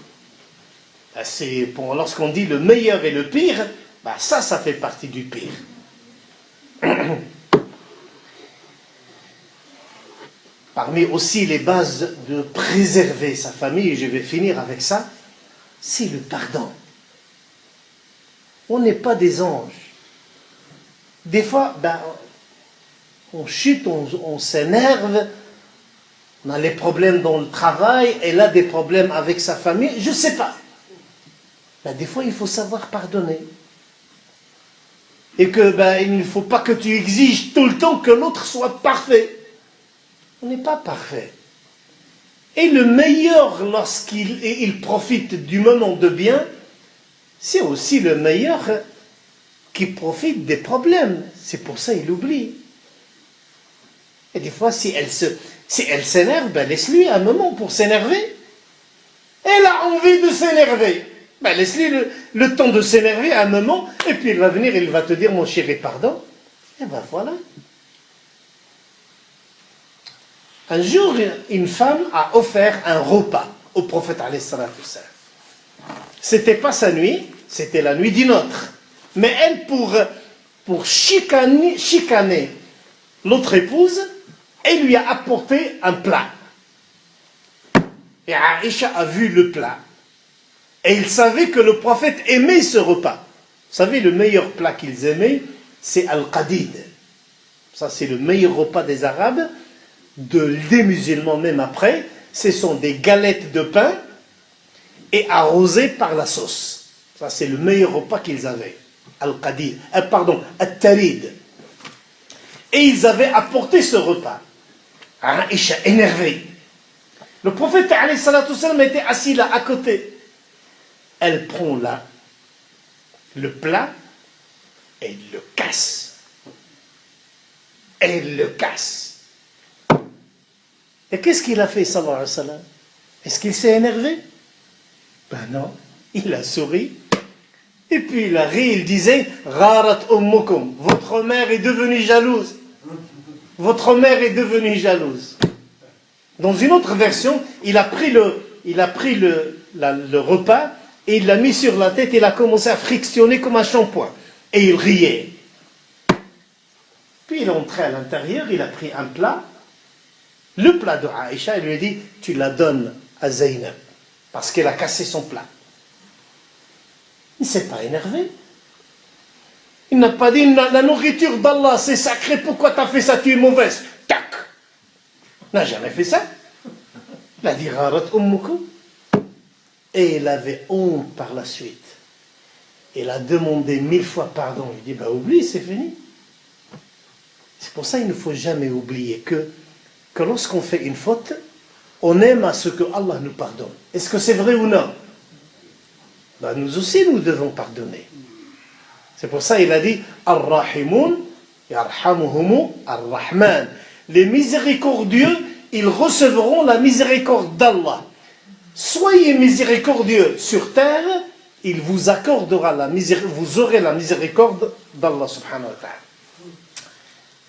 Lorsqu'on dit le meilleur et le pire, ça fait partie du pire. Parmi aussi les bases de préserver sa famille, et je vais finir avec ça, c'est le pardon. On n'est pas des anges. Des fois, on chute, on s'énerve, on a les problèmes dans le travail, elle a des problèmes avec sa famille, je ne sais pas. Des fois, il faut savoir pardonner. Et que il ne faut pas que tu exiges tout le temps que l'autre soit parfait. On n'est pas parfait. Et le meilleur, lorsqu'il profite du moment de bien, c'est aussi le meilleur qui profite des problèmes. C'est pour ça qu'il oublie. Et des fois, si elle s'énerve, laisse-lui un moment pour s'énerver. Elle a envie de s'énerver. Laisse-lui le temps de s'énerver un moment, et puis il va venir, il va te dire, mon chéri, pardon. Et voilà. Un jour, une femme a offert un repas au prophète alayhi salatu wassalam. C'était pas sa nuit, c'était la nuit d'une autre. Mais elle, pour chicaner l'autre épouse, elle lui a apporté un plat. Et Aïcha a vu le plat. Et il savait que le prophète aimait ce repas. Vous savez, le meilleur plat qu'ils aimaient, c'est Al-Qadid. Ça, c'est le meilleur repas des Arabes, des musulmans même après. Ce sont des galettes de pain et arrosées par la sauce. Ça, c'est le meilleur repas qu'ils avaient. Al-Qadid, Al-Tarid. Et ils avaient apporté ce repas. Aïcha, énervée. Le prophète, alayhi salatu wassalam, était assis là, à côté. Elle prend là le plat et elle le casse. Elle le casse. Et qu'est-ce qu'il a fait, sallallahu alayhi wa sallam? Est-ce qu'il s'est énervé? Non, il a souri. Et puis il a ri, il disait, Gharat ummukum, votre mère est devenue jalouse. Votre mère est devenue jalouse. Dans une autre version, il a pris le repas, et il l'a mis sur la tête et il a commencé à frictionner comme un shampoing. Et il riait. Puis il est entré à l'intérieur, il a pris un plat, le plat de Aïcha, il lui a dit, tu la donnes à Zaynab, parce qu'elle a cassé son plat. Il ne s'est pas énervé. Il n'a pas dit, la nourriture d'Allah c'est sacré, pourquoi tu as fait ça, tu es mauvaise. Tac. Il n'a jamais fait ça. Il a dit, Gharat ummukum. Et il avait honte par la suite. Il a demandé 1000 fois pardon. Il dit, oublie, c'est fini. C'est pour ça qu'il ne faut jamais oublier que lorsqu'on fait une faute, on aime à ce que Allah nous pardonne. Est-ce que c'est vrai ou non? Nous aussi, nous devons pardonner. C'est pour ça qu'il a dit, Ar-Rahimun, Yarhamuhumu Ar-Rahman. Les miséricordieux, ils recevront la miséricorde d'Allah. Soyez miséricordieux sur terre, il vous accordera vous aurez la miséricorde d'Allah subhanahu wa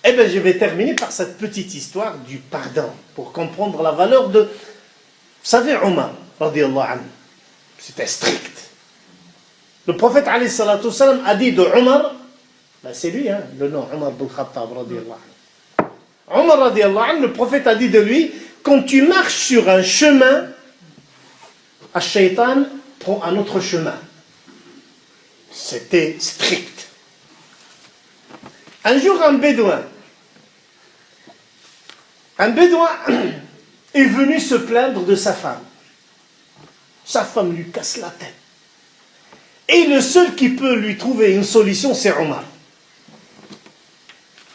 ta'ala. Je vais terminer par cette petite histoire du pardon, pour comprendre la valeur de... Vous savez, Omar, radiyallahu anhu, c'était strict. Le prophète, alayhi salatu wassalam, a dit de Omar, c'est lui, le nom, Omar ibn Khattab, radiyallahu anhu. Omar, radiyallahu anhu, le prophète a dit de lui, quand tu marches sur un chemin, Ash-Shaytan prend un autre chemin. C'était strict. Un jour, un bédouin est venu se plaindre de sa femme. Sa femme lui casse la tête. Et le seul qui peut lui trouver une solution, c'est Omar.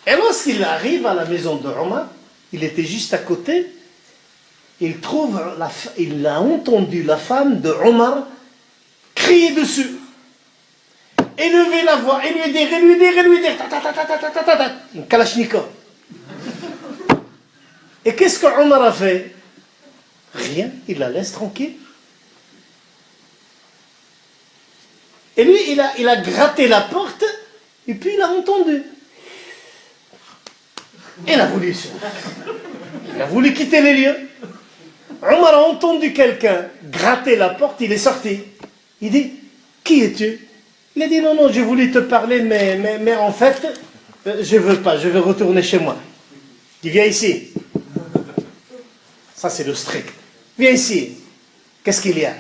Et lorsqu'il arrive à la maison de Omar, il était juste à côté, il a entendu la femme de Omar crier dessus. Élever la voix, et lui dire, une kalachnikov. Et qu'est-ce que Omar a fait? Rien, il la laisse tranquille. Et lui, il a gratté la porte, et puis il a entendu. Il a voulu quitter les lieux. Omar a entendu quelqu'un gratter la porte, il est sorti. Il dit, qui es-tu? Il a dit, non, j'ai voulu te parler, mais en fait, je ne veux pas, je veux retourner chez moi. Il dit, viens ici. Ça, c'est le strict. Viens ici. Qu'est-ce qu'il y a?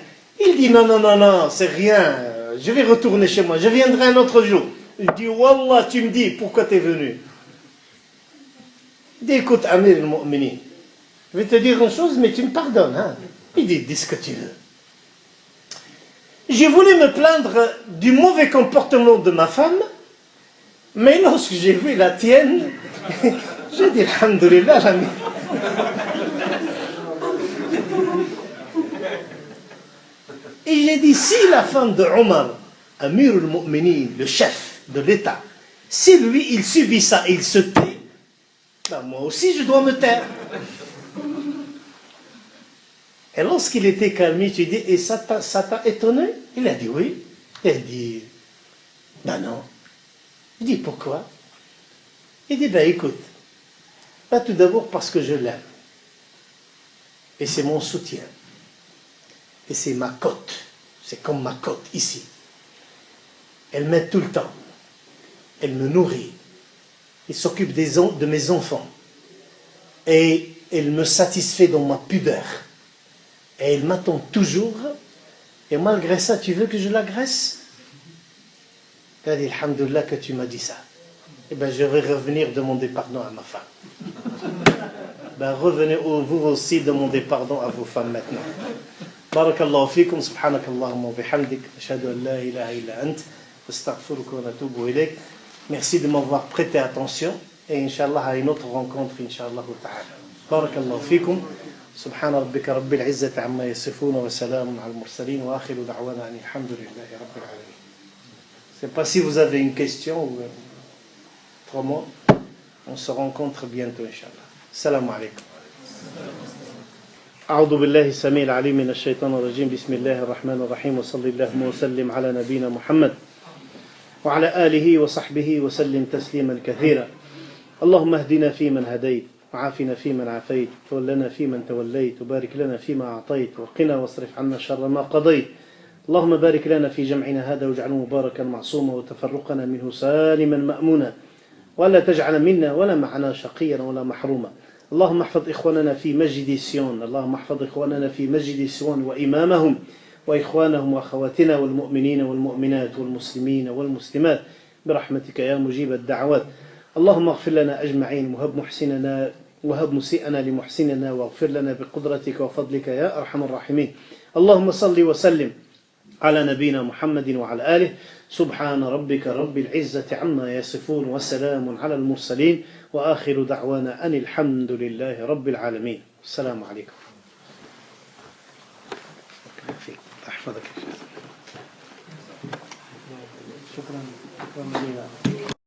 Il dit, non, c'est rien. Je vais retourner chez moi. Je viendrai un autre jour. Il dit, Wallah, tu me dis, pourquoi tu es venu? Il dit, écoute, Amir al-Mu'minin, je vais te dire une chose, mais tu me pardonnes. Hein? Il dit, dis ce que tu veux. J'ai voulu me plaindre du mauvais comportement de ma femme, mais lorsque j'ai vu la tienne, j'ai dit, alhamdoulilah, l'ami. Et j'ai dit, si la femme de Omar, Amir al-Mu'minin, le chef de l'État, si lui, il subit ça et il se tait, ben moi aussi, je dois me taire. Et lorsqu'il était calmé, tu dis, et ça t'a étonné? Il a dit oui. Il a dit, ben non. Il dit, pourquoi? Il dit, ben écoute, ben tout d'abord parce que je l'aime. Et c'est mon soutien. Et c'est ma côte. C'est comme ma côte ici. Elle m'aide tout le temps. Elle me nourrit. Elle s'occupe de mes enfants. Et elle me satisfait dans ma pudeur. Et elle m'attend toujours. Et malgré ça, tu veux que je l'agresse? Il a dit, alhamdoulilah que tu m'as dit ça. Eh bien, je vais revenir demander pardon à ma femme. Ben, revenez vous aussi demander pardon à vos femmes maintenant. Barakallahu fikum, subhanakallahumma wa bihamdik, ashhadu an la ilaha illa ant, astaghfiruka wa atubu ilayk. Merci de m'avoir prêté attention. Et Inch'Allah, à une autre rencontre, Inch'Allah ta'ala. Barakallahu fikum. سبحان ربك رب العزة عما يصفون وسلام على المرسلين وآخر دعوانا أن الحمد لله رب العالمين. Je ne sais pas si vous avez une question ou autrement. On se rencontre bientôt Inch'Allah. Salam alaikum. أعوذ بالله السميع العليم من الشيطان الرجيم بسم الله الرحمن الرحيم وصلى اللهم وسلم على نبينا محمد وعلى آله وصحبه وسلم تسليما كثيرا. اللهم اهدنا فيمن هديت وعافنا فيمن عافيت وتولنا فيمن توليت وبارك لنا فيما أعطيت وقنا واصرف عنا شر ما قضيت. اللهم بارك لنا في جمعنا هذا واجعله مباركا معصوما وتفرقنا منه سالما مأمونا ولا تجعل منا ولا معنا شقيا ولا محروما. اللهم احفظ إخواننا في مسجد سيون. اللهم احفظ إخواننا في مسجد سيون وإمامهم وإخوانهم وأخواتنا والمؤمنين والمؤمنات والمسلمين والمسلمات برحمتك يا مجيب الدعوات. اللهم اغفر لنا أجمعين وهب مسيئنا لمحسننا واغفر لنا بقدرتك وفضلك يا أرحم الراحمين. اللهم صل وسلم على نبينا محمد وعلى آله. سبحان ربك رب العزة عما يصفون وسلام على المرسلين وآخر دعوانا أن الحمد لله رب العالمين. السلام عليكم. أحفظك. شكرا.